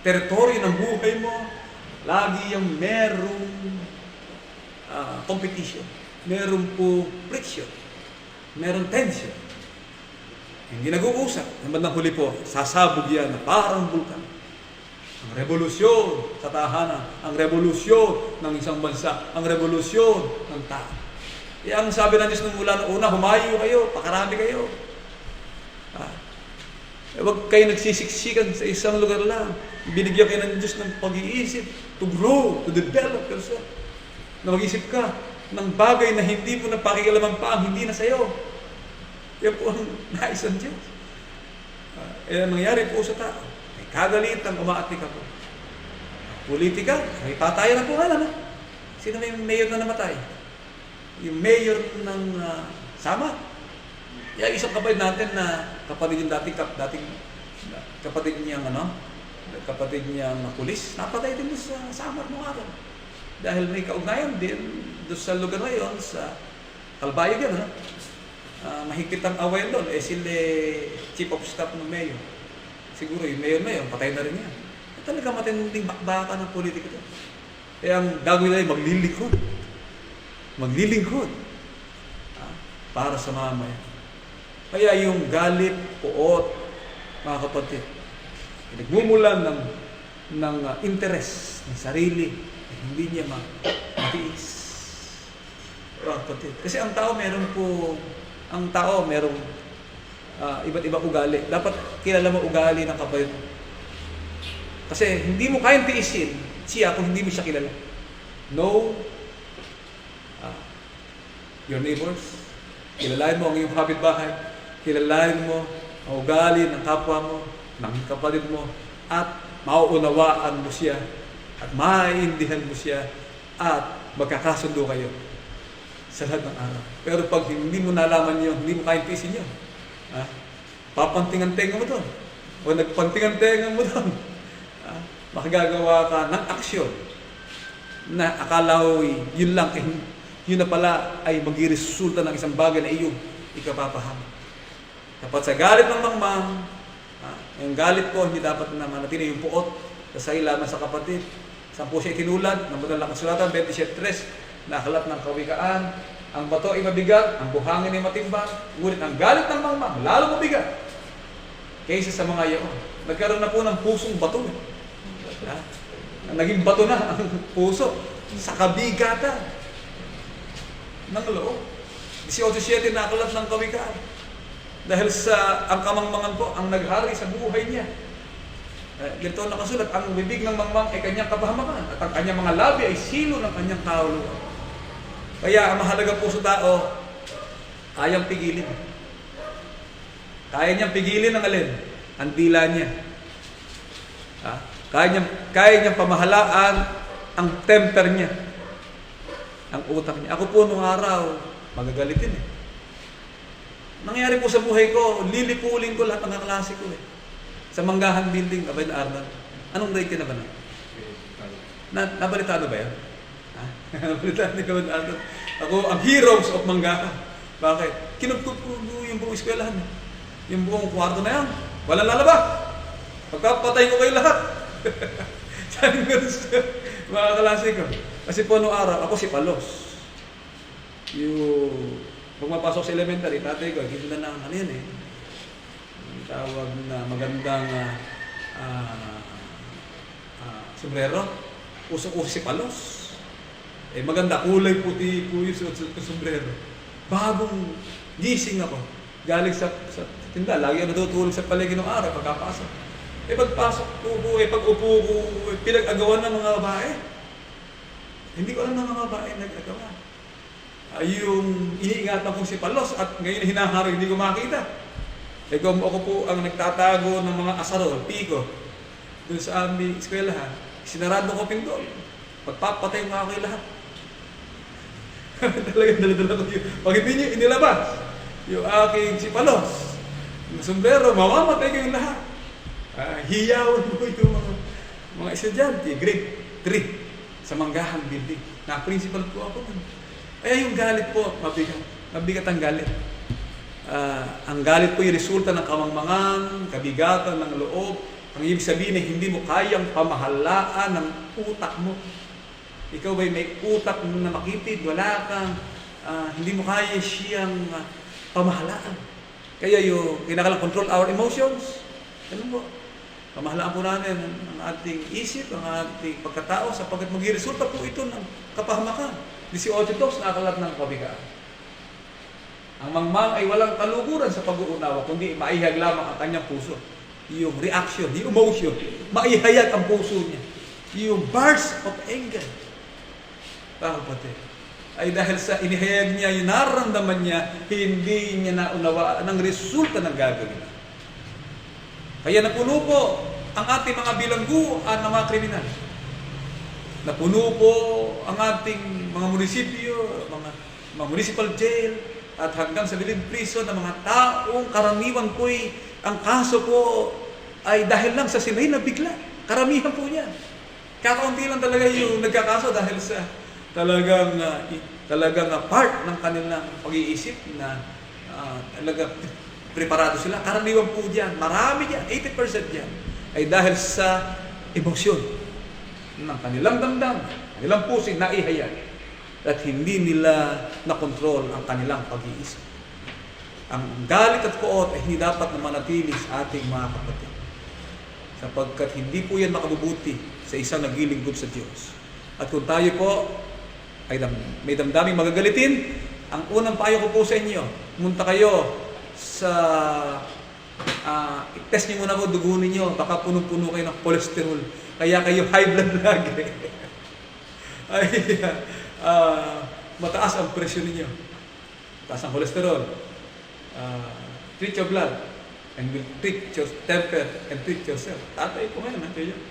teritoryo ng buhay mo, lagi yung merong competition, meron po friction, meron tension. Hindi nag-uusap. Ang bandang huli po, sasabog yan na parang bulkan. Ang revolusyon sa tahanan, ang revolusyon ng isang bansa, ang revolusyon ng tao. Ang sabi ng Diyos nung mula noong una, humayo kayo, pakarami kayo. Huwag kayo nagsisiksikan sa isang lugar lang. Binigyan kayo ng Diyos ng pag-iisip to grow, to develop yourself. Na mag-isip ka ng bagay na hindi mo napakikalaman pa ang hindi na sa'yo. Yan po ang nais ng Diyos. Ang nangyari po sa tao, may kagalitan, umaatik ako. Politika, may patayan na po nga. Sino may mayor na namatay? Yung mayor ng Sama. Yung isang kapatid natin na kapatid yung dating kapatid niyang pulis, napatay din sa Samar nung araw. Dahil may kaugnayan din doon sa lugar na yun, sa Kalbayog yan, mahigpit ang awayan doon. Sila chief of staff ng mayor. Siguro yung mayor na yun, patay na rin yan. Talaga matinding bakbaka ng politika doon. Kaya ang gagawin nila ay maglilingkod para sa mamayan. Kaya yung galit, puot, mga kapatid, nagmumulan ng interest ng sarili, hindi niya matiis. Mga kapatid. Kasi ang tao merong iba't ibang ugali. Dapat kilala mo ugali ng kapatid mo. Kasi hindi mo kayang tiisin siya kung hindi mo siya kilala. Know your neighbors. Kilalain mo ang iyong kapitbahay. Kilalain mo ang ugali ng kapwa mo, ng kapatid mo, at mauunawaan mo siya, at maiindihan mo siya, at magkakasundo kayo sa lahat ng araw. Pero pag hindi mo nalaman yun, hindi mo kayang tiisin yun, papantingan-tenga mo doon, o nagpantingan-tenga mo doon, makagagawa ka ng aksyon na akala mo yun lang, yun na pala ay mag-resulta ng isang bagay na iyong ikapapahama. Dapat sa galit ng mangmang, yung galit ko, hindi dapat na manatili yung puot sa ilaman sa kapatid. Saan po siya itinulad? Ng Banal na Kasulatan, 27:3, nakalat ng kawikaan, ang bato ay mabigat, ang buhangin ay matimbang, ngunit ang galit ng mangmang, lalo mabigat kaysa sa mga yaon. Nagkaroon na po ng pusong bato. Naging bato na ang puso sa kabigatan ng loob. 18:7, nakalat ng kawikaan. Dahil sa ang kamangmangan po ang naghari sa buhay niya. Ganito ang nakasulat, ang bibig ng mangmang ay kanyang kapahamakan at ang kanyang mga labi ay silo ng kanyang kahulugan. Kaya ang mahalaga po sa tao, kayang pigilin. Kaya niyang pigilin ang alin? Ang dila niya. Kaya niyang pamahalaan ang temper niya. Ang utak niya. Ako po nung araw, magagalitin eh. Nangyari po sa buhay ko, lilipulin ko lahat ng kaklase ko eh. Sa Manggahan Building, Abay na Arnold. Anong grade ka na ba na? Nabalitado ba yan? Nabalitado ka ba na Arnold? Ako, ang heroes of Manggahan. Bakit? Kinupkup ko yung buong eskwelahan. Yung buong kwarto na yan. Walang lalabas. Pagkapatay ko kayo lahat. Sabi ko sa mga kaklase ko. Kasi po noong araw, ako si Palos. Yung pumapasok sa elementary, tatay ko, ganda na ano yan eh. Tawag na magandang sombrero. Usok-usok si Palos. Eh maganda, kulay puti po yung sombrero. Bagong gising ako. Galing sa tinda. Lagi ako natutulog sa paligid ng araw pagkapasok. Eh pagpasok ko, pag-upo ko, pinag-agawan ng mga babae. Hindi ko alam ng mga babae nag-agawa. Yung iniingatan ko si Palos at ngayon hinaharap hindi ko makita. Eh kung ako po ang nagtatago ng mga asarol, piko, dun sa aming eskwelahan, sinarado ko pinto. Pagpapatay mo ako yung lahat. Talagang dala-dala ko yun. Pag hindi nyo inilabas, yung aking si Palos, yung sombrero, mamamatay ko yung lahat. Hiyawan mo yung mga estudyante, grade 3 sa Manggahan Building. Na-principal po ako nun. Ay yung galit po, mabigat ang galit. Ang galit po yung resulta ng kamangmangan, kabigatan ng loob. Ang ibig sabihin ay hindi mo kayang pamahalaan ng utak mo. Ikaw ba'y may utak na makitid, wala kang, hindi mo kaya siyang pamahalaan. Kaya yung kinakalang control our emotions. Ano po? Pamahalaan po natin ang ating isip, ang ating pagkatao sapagkat maghiresulta po ito ng kapahamakan. 18 talks nakakalap ng kabigaan. Ang mangmang ay walang kaluguran sa pag-uunawa, kundi maihayag lamang ang kanyang puso. Yung reaction, yung emotion, maihayag ang puso niya. Yung burst of anger. Kapatid, ay dahil sa inihayag niya, yung nararamdaman niya, hindi niya naunawaan ang resulta ng gagawin. Kaya napuno po ang ating mga bilangguan ng mga kriminal. Napuno po ang ating mga munisipyo, mga municipal jail, at hanggang sa bilid prison ng mga taong karaniwan po'y ang kaso po ay dahil lang sa sila'y na bigla. Karamihan po yan. Kakaunti lang talaga yung nagkakaso dahil sa talagang part ng kanilang pag-iisip na talaga preparado sila. Karaniwan po dyan. Marami dyan. 80% dyan ay dahil sa emosyon ng kanilang damdam, kanilang puso na ihayag. At hindi nila nakontrol ang kanilang pag-iisip. Ang galit at poot ay hindi dapat na manatili sa ating mga kapatid. Sapagkat hindi po yan makabubuti sa isang naglilingkod sa Diyos. At kung tayo po ay may damdaming magagalitin, ang unang payo ko po sa inyo, pumunta kayo sa i-test nyo muna po dugo ninyo, baka punong-puno kayo ng cholesterol, kaya kayo high blood lagi. Mataas ang presyon ninyo, mataas ang cholesterol. Treat your blood and will treat your temper and treat yourself. Tatay po ngayon, nandiyo yun.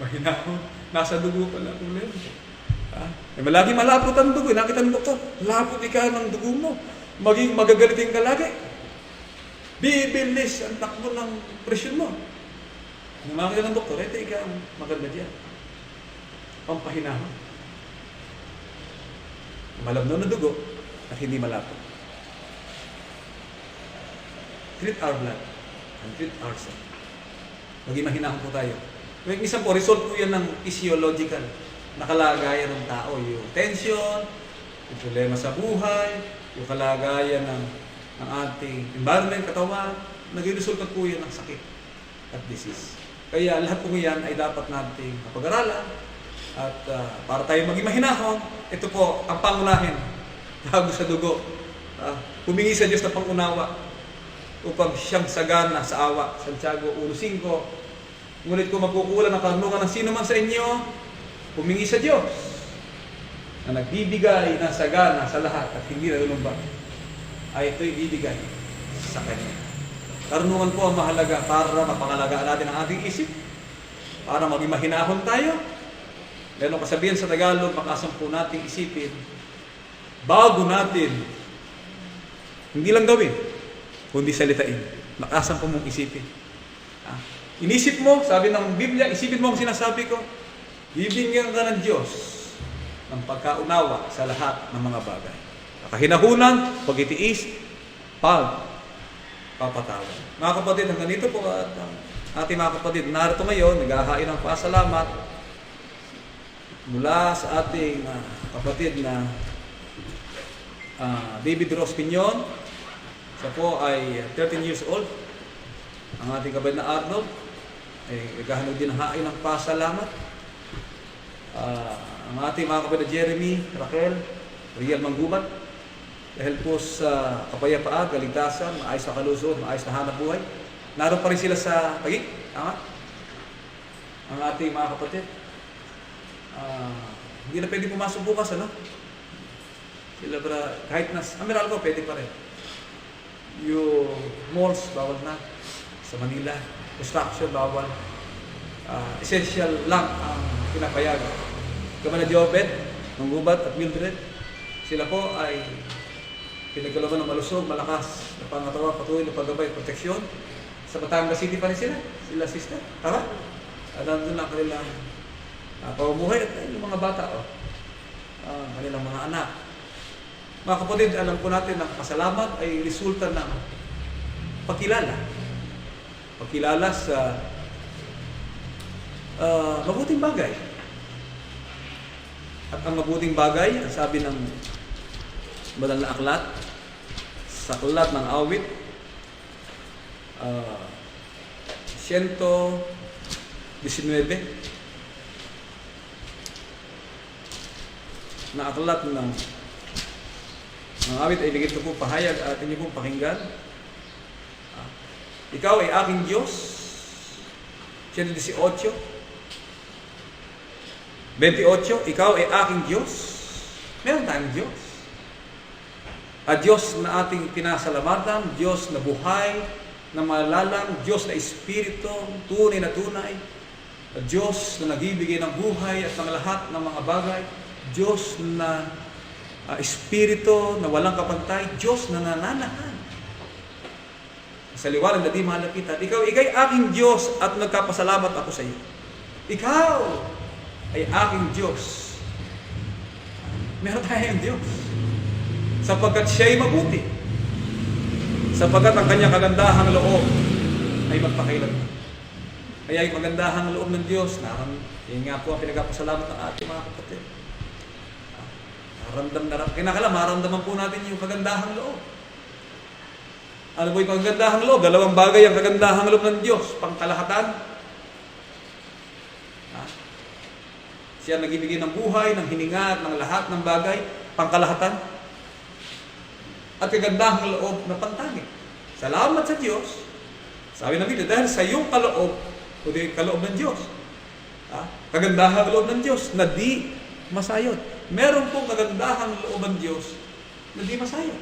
Mahinahon, nasa dugo pala ulit. Malagi malapot ang dugo. Nakita ng doktor, lapot ika ng dugo mo. Maging magagalitin ka lagi. Bibilis ang takbo ng presyon mo. Nung nakita ng doktor, ito ika ang maganda dyan. Pampahinahon. Malabnaw na dugo at hindi malapot. Treat our blood and treat ourselves. Maging mahinahon po tayo. May isang po, result po yan ng physiological na kalagayan ng tao. Yung tension, yung problema sa buhay, yung kalagayan ng ating environment, katawan, nag-resulta po yan ng sakit at disease. Kaya lahat po yan ay dapat nating kapag-aralan at para tayo maging mahinahon, ito po ang pangunahin bago sa dugo. Humingi sa Diyos na pangunawa upang siyang sagana sa awa. Santiago 1:5. Ngunit kung magkukulang ng karunungan ng sino man sa inyo, humingi sa Diyos na nagbibigay ng sagana sa lahat at hindi nalulumbang, ay ito'y bibigay sa Kanya. Karunungan po ang mahalaga para mapangalagaan natin ang ating isip, para maging mahinahon tayo. Meron kasabihan sa Tagalog, makasampu nating isipin, bago natin, hindi lang gawin, kundi salitain. Makasampu mong isipin. Inisip mo, sabi ng Biblia, isipin mo ang sinasabi ko, bibigyan ka ng Diyos ng pagkaunawa sa lahat ng mga bagay. Kahinahunan, pagtitiis, pagpapatawad. Mga kapatid, hanggang dito po at ating mga kapatid, narito ngayon, naghahain ng pasalamat mula sa ating kapatid na David Ross Piñon. Siya po ay 13 years old. Ang ating kapatid na Arnold ay naghahanod din hain ng pasalamat. Ang ating mga kapatid na Jeremy, Raquel, Riel Manggubat, dahil po sa kapayapaan, kaligtasan, maayos na kalusot, maayos na hanap buhay. Naroon pa rin sila sa Taguig. Ang ating mga kapatid. Hindi na pwede pumasok bukas, ano? Sila kahit na, Meralco, pwede pa rin. Yung malls, bawal na. Sa Manila, construction, bawal. Essential lang ang pinapayagan. Kamana Diobed, Manggubat at Mildred, sila po ay pinagkalaban ng malusog, malakas na pangatawan, patuloy na paggabay, proteksyon. Sa Batangas City pa rin sila, sister. Tama? At nandun ang kanilang pamumuhay at yung mga bata, kanilang mga anak. Mga kapatid, alam po natin na pasalamat ay resulta ng pagkilala. Pagkilala sa mabuting bagay. At ang mabuting bagay, ang sabi ng banal na aklat, sa aklat ng awit, 119, na aklat ng awit ay bigit ko po pahayag at inyo pong pakinggan. Ikaw ay aking Diyos. 118. 28, ikaw ay aking Diyos. Meron tayong Diyos. Diyos na ating pinasalamatan, Diyos na buhay, na malalang, Diyos na Espiritu, tunay na tunay, Diyos na nagbibigay ng buhay at ng lahat ng mga bagay, Diyos na Espiritu na walang kapantay, Diyos na nananahan. Sa liwanag na di malapitan, ikay aking Diyos at nagkapasalamat ako sa iyo. Ikaw ay aking Diyos. Meron tayong Diyos. Sapagkat siya'y mabuti. Sapagkat ang kanyang kagandahang loob ay magpakailanman. Kaya yung magandahang loob ng Diyos, yun nga po ang pinagpasalamat ng ating mga kapatid. Maramdaman po natin yung kagandahang loob. Ano po yung kagandahang loob? Dalawang bagay ang kagandahang loob ng Diyos. Pangkalahatan. Siya nagbibigay ng buhay, ng hininga, ng lahat ng bagay, pangkalahatan. At kagandahang loob na pantangit. Salamat sa Diyos. Sabi ng Biblia, dahil sa iyong kaloob, o di kaloob ng Diyos. Kagandahang loob ng Diyos na di masayod. Meron pong kagandahang loob ng Diyos na di masayod.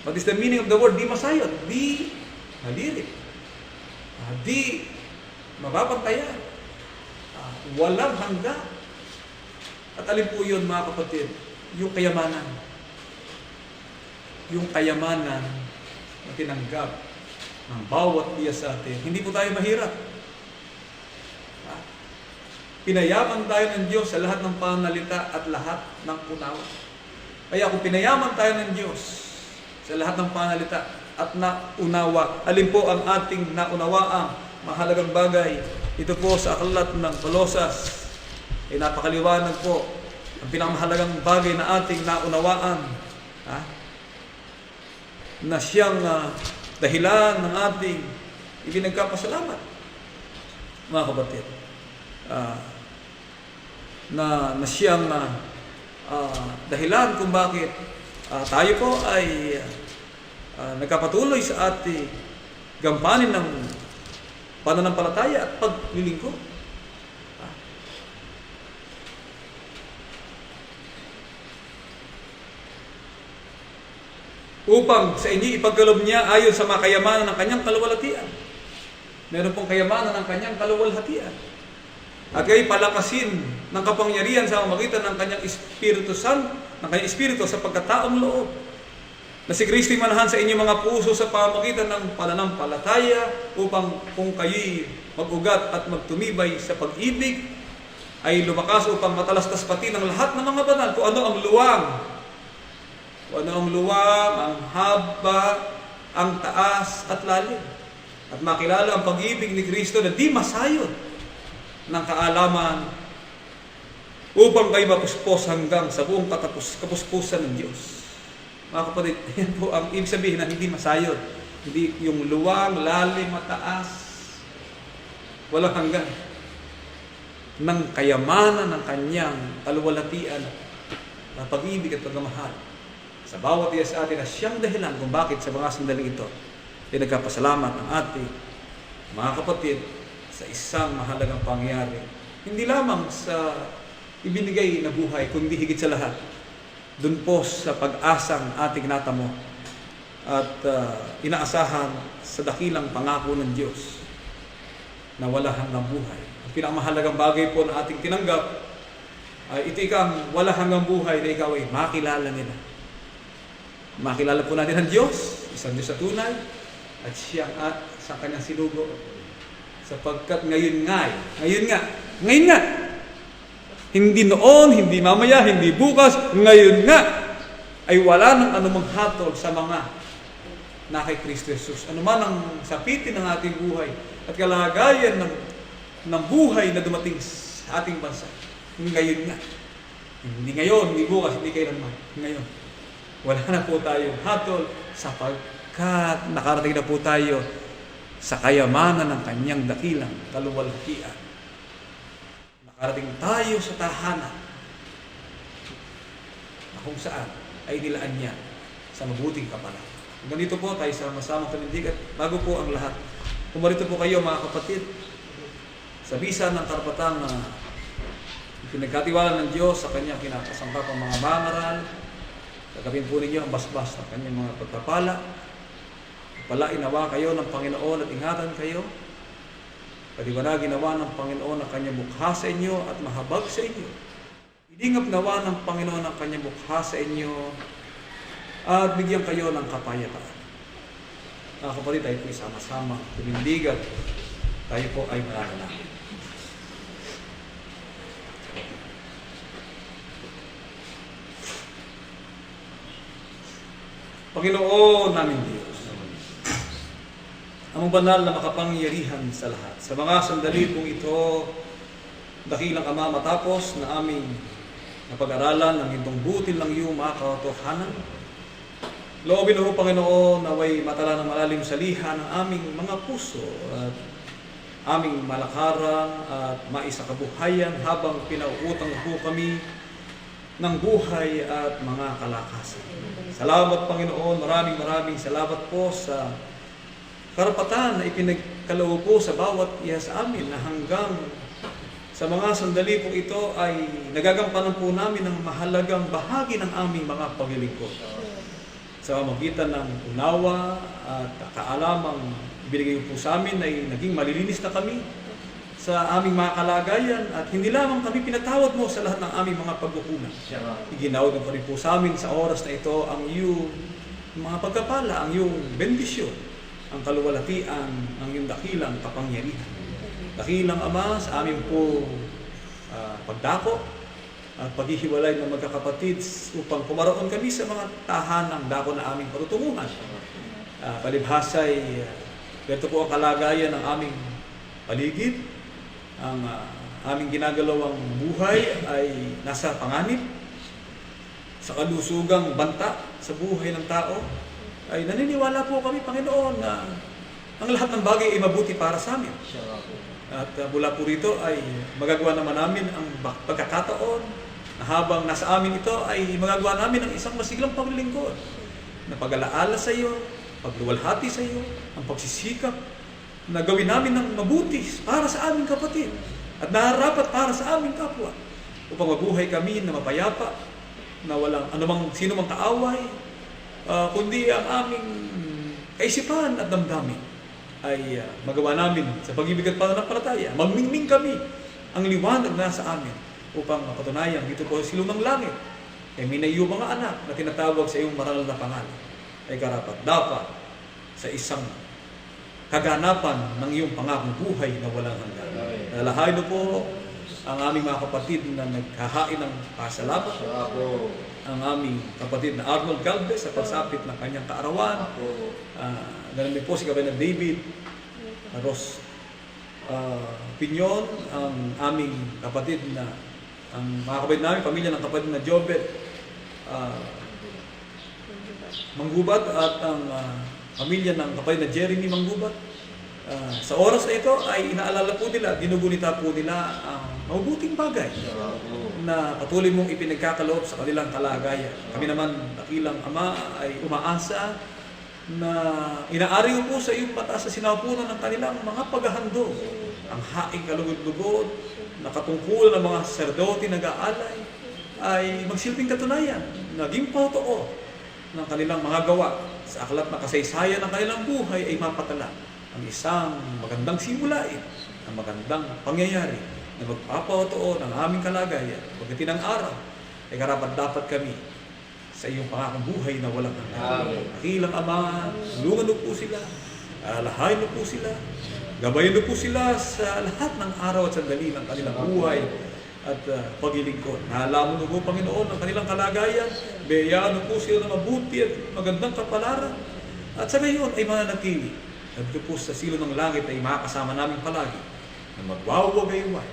What is the meaning of the word di masayod? Di malirik. Di mababantayan. Walang hanggan. At alin po yun, mga kapatid? Yung kayamanan. Yung kayamanan na tinanggap ng bawat iya sa atin. Hindi po tayo mahirap. Pinayaman tayo ng Diyos sa lahat ng pananalita at lahat ng unawa. Kaya kung pinayaman tayo ng Diyos sa lahat ng pananalita at naunawa, alin po ang ating naunawaang mahalagang bagay? Ito po sa aklat ng Kolosas ay napakaliwanag po. Ang pinakamahalagang bagay na ating naunawaan, na siyang dahilan ng ating ibinagkapasalamat, mga kapatid. Na siyang dahilan kung bakit tayo po ay nagkapatuloy sa ating gampanin ng pananampalataya at paglilingkod. Upang sa inyo ipagkaloob niya ayon sa mga kayamanan ng kanyang kaluwalhatian. Meron pong kayamanan ng kanyang kaluwalhatian. At kayo palakasin ng kapangyarihan sa pamamagitan ng kanyang Espiritu Santo, ng kanyang Espiritu sa pagkataong loob. Na si Kristo'y manahan sa inyong mga puso sa pamamagitan ng pananampalataya upang kung kayo'y mag-ugat at magtumibay sa pag-ibig ay lumakas upang matalastas pati ng lahat ng mga banal. Kung ano ang luwang, ang haba, ang taas at lalim. At makilala ang pag-ibig ni Kristo na di masayod ng kaalaman upang kayo mapuspos hanggang sa buong kapuspusan ng Diyos. Mga kapatid, yan po ang ibig sabihin na hindi masayod. Hindi yung luwang, lalim, mataas, walang hanggan ng kayamanan ng kanyang kaluwalhatian na pag-ibig at pagmamahal sa bawat iya sa atin na siyang dahilan kung bakit sa mga sandaling ito ay nagkapasalamat ang ating mga kapatid sa isang mahalagang pangyayari. Hindi lamang sa ibinigay na buhay, kundi higit sa lahat doon po sa pag-asang ating natamo at inaasahan sa dakilang pangako ng Diyos na wala hanggang buhay. Ang pinakamahalagang bagay po na ating tinanggap ay ito ikang wala hanggang buhay na ikaw ay makilala nila. Makilala po natin ang Diyos, isang Diyos sa tunay, at siya at sa kanyang sinugo. Sapagkat ngayon nga, hindi noon, hindi mamaya, hindi bukas, ngayon nga, ay wala nang anumang hatol sa mga na kay Kristo Jesus. Ano man ang sapitin ng ating buhay at kalagayan ng buhay na dumating sa ating bansa. Ngayon nga. Hindi ngayon, hindi bukas, hindi kailanman. Ngayon. Wala na po tayong hatol sapagkat nakarating na po tayo sa kayamanan ng kanyang dakilang kaluwalhatian. Nakarating tayo sa tahanan na kung saan ay nilaan niya sa mabuting kapalaran. Ganito po tayo sama-sama tumindig at bago po ang lahat, kumarito po kayo mga kapatid sa bisa ng karapatan na pinagkatiwala ng Diyos sa kanyang kinakasangkapang mga bangaral. Gagawin po ninyo ang basbas ng kanyang mga pagpapala. Palain nawa kayo ng Panginoon at ingatan kayo. Paliwanagin nawa ng Panginoon ang kanyang mukha sa inyo at mahabag sa inyo. Idingap nawa ng Panginoon ang kanyang mukha sa inyo at bigyan kayo ng kapayapaan. Mga kapatid, tayo po isama-sama tumindigan. Tayo po ay mananalangin. Panginoon namin Diyos, ang banal na makapangyarihan sa lahat. Sa mga sandali pong ito, dakilang Ama, matapos na aming napag-aralan ng itong butil ng iyong mga katotohanan, loobin mo, Panginoon, naway matala ng malalim sa liha ng aming mga puso at aming malakaran at maisakabuhayan habang pinauutang po kami ng buhay at mga kalakasan. Salamat, Panginoon, maraming salamat po sa karapatan na ipinagkaloob po sa bawat iya sa amin na hanggang sa mga sandali po ito ay nagagampanan po namin ng mahalagang bahagi ng aming mga paglilingkod. Sa magitan ng unawa at kaalamang binigay po sa amin ay naging malilinis na kami sa aming mga kalagayan at hindi lamang kami pinatawad mo sa lahat ng aming mga pagkukulang. Iginawag mo pa rin po sa amin sa oras na ito ang iyong mga pagkapala, ang iyong bendisyon, ang kaluwalhatian, ang iyong dakilang kapangyarihan. Dakilang Ama, sa amin po pagdako at paghihiwalay ng magkakapatid upang pumaroon kami sa mga tahanang dako na aming patutunguhan. Palibhasay, ito po ang kalagayan ng aming paligid. Ang aming ginagalawang buhay ay nasa panganib, sa kalusugang banta sa buhay ng tao, ay naniniwala po kami, Panginoon, na ang lahat ng bagay ay mabuti para sa amin. At mula po rito ay magagawa naman namin ang pagkakataon na habang nasa amin ito ay magagawa namin ang isang masiglang paglilingkod na pag-alaala sa iyo, pagluwalhati sa iyo, ang pagsisikap na gawin namin ng mabuti para sa aming kapatid at nararapat para sa aming kapwa upang mabuhay kami na mapayapa, na walang anumang sino mang kaaway, kundi ang aming kaisipan at damdamin ay magawa namin sa pag-ibig at pananampalataya. Magmingming kami ang liwanag na sa amin upang mapatunayan dito po sa silong ng langit ay minayo mga anak na tinatawag sa iyong marangal na pangalan ay karapat dapat sa isang kaganapan ng iyong pangakong buhay na walang hanggan. Nalahain mo po ang aming mga kapatid na naghahain ng pasalamat, ang aming kapatid na Arnold Galvez sa pagsapit ng kanyang kaarawan, ganun po si Kapitan David Ros Pinyon, ang aming kapatid na ang mga kapatid namin, pamilya ng kapatid na Jobet Manggubat at ang pamilya ng kapatid na Jeremy Manggubat. Sa oras na ito ay inaalala po nila, ginugunita po nila ang mabubuting bagay na patuloy mong ipinagkakaloob sa kanilang kalagayan. Kami naman, dakilang Ama, ay umaasa na inaari po sa iyong mataas na sinapunan ng kanilang mga paghahandog. Ang haing kalugod-lugod na katungkulan ng mga saserdote nag-aalay ay magsilbing katunayan, naging totoo ng kanilang mga gawa sa aklat na kasaysayan ng kanilang buhay ay mapatala ang isang magandang simulain, ang magandang pangyayari na magpapatotoo ng aming kalagayan. Pagdating ng araw, ay karapat dapat kami sa iyong pangakong buhay na walang hanggan. Dakilang Ama, tulungan mo po sila, alahain mo po sila, gabayan mo po sila sa lahat ng araw at sandali ng kanilang buhay at paglilingkod. Naalaman mo po, Panginoon, ang kanilang kalagayan, biyayaan mo po sila na mabuti at magandang kapalaran. At sa gayon ay mananatili. Nandito po sa silo ng langit ay makakasama namin palagi na magwawagayway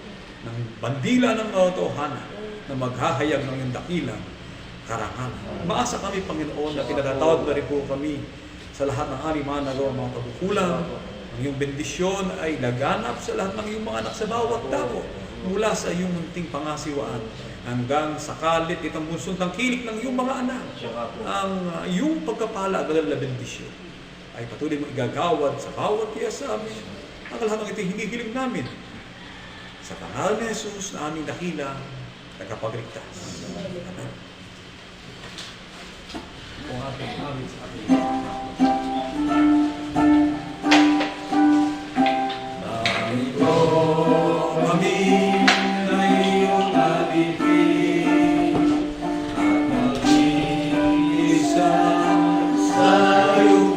ng bandila ng katotohanan na maghahayag ng iyong dakilang karangalan. Maasa kami, Panginoon, na pinatatawad na rin po kami sa lahat ng aming mga nagawa mga pagkukulang. Ang iyong bendisyon ay laganap sa lahat ng iyong mga anak sa bawat dako mula sa iyong munting pangasiwaan hanggang sa kalit itong bunsong tangkilik ng iyong mga anak. Ang iyong pagkapala at badal na bendisyon ay patuloy mong igagawad sa bawat iya sa amin. Ang lahat ng ito hinihiling namin sa pangalan ni Jesus na aming dakilang tagapagligtas. Amen. Kung ating amin sa ating nami po kami na iyong alipin at maging isa sa iyong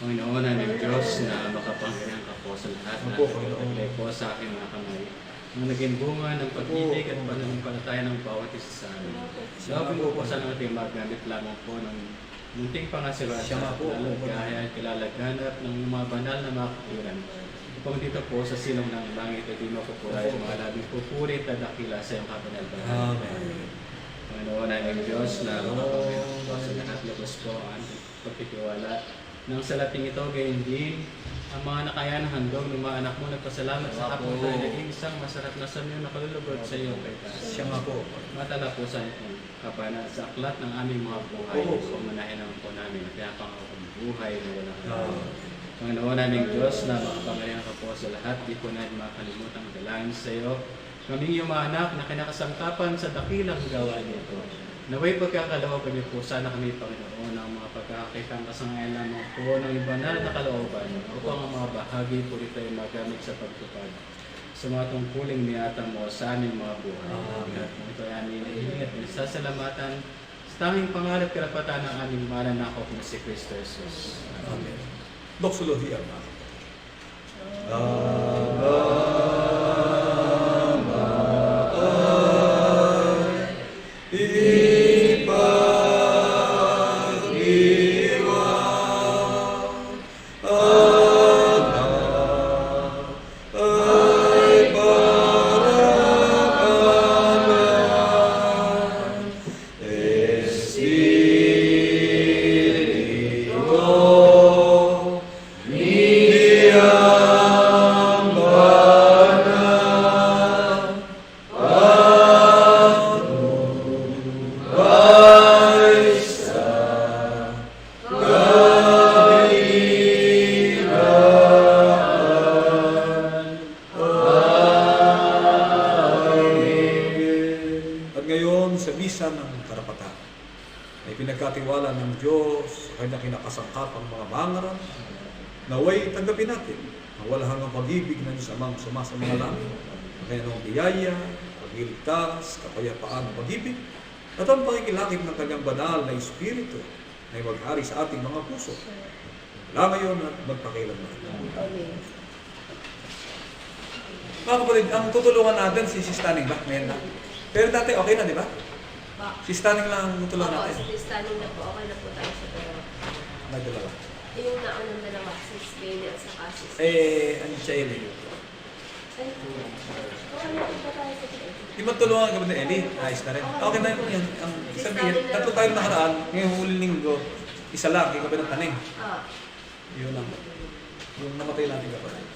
Panginoon, aming Diyos na makapangyarihan ka po sa lahat na nagbigay po sa aking mga kamay. Ang naging bunga ng pag-ibig at pananampalataya ng bawat isa sa amin. Sabi mo po sa ating magamit lamang po ng Munting pangasawa Siya nga po. lalo gaya at kilalaganap ng mga banal na mga kapatiran. Upang dito po sa silong ng langit ay di mapupuray ang mga labing pupurit at dakila sa iyong kapanalbahan. Amen. Panginoon aming Diyos na makapangyarihan po sa lahat, labos po ang ating pagtitiwala. Nang sa lating ito, gayon din, ang mga nakayan na handog ng mga anak mo, nagpasalamat sa hapon tayo, naging isang masarap na samyo na kalulugod sa iyong kaitas. Siya nga po. Matalapusan itong kapanan sa aklat ng aming mga buhay. Oo. So, manahin naman po namin at kaya pangakong buhay na walang Ah. hanggan. Panginoon naming Diyos na makapangyarihan ka po sa lahat, di po natin makalimutan ang dalangin sa iyo. Kaming iyong mga anak na kinakasangkapan sa dakilang gawa nito. Naway pagkakaloob kami po sana kami, Panginoon, ang mga pagkakakitang kasangayan lamang po ng banal na kalooban upang ang mga bahagi po ito ay magamit sa pagtupad sa mga tungkuling niyata mo sa aming mga buhay. Amen. At kung ito ay aming hinihingi at sasalamatan sa tanging pangarap karapatan ng aming mananakop na si Kristo Jesus. Amen. Doxology ang mga. At ngayon, sa misa ng karapatan, ay pinagkatiwala ng Diyos sa kanyang kinakasangkapang mga bangaran, naway tanggapin natin ang wala hanggang pag-ibig ng Diyos amang suma sa mga langit, ang kanyang biyaya, pagliligtas, kapayapaan ng pag-ibig, at ang pakikilakip ng kanyang banal na Espiritu na maghari sa ating mga puso. Wala ngayon at magpakilanman. Mga kapatid, ang tutulungan natin si Stanning ba? Ngayon na. Pero dati okay na, di ba? Si Stanning lang ang tutulungan Opo, natin. si Stanning na po. Okay na po tayo sa dalawa. May dalawa. Yung naunang dalawa, sis Bailey at saka sis. Ano siya Eli? Ay, okay na po ba tayo sa dalawa? Di ba tulungan ka ba ni Eli? Ayos na rin. Okay na yun. Ang sabihin, tatlo tayong nakaraan, ngayong huling linggo, isa lang, ikaw ba ng taning? Ah, Yun lang. Yung namatay natin kapatid.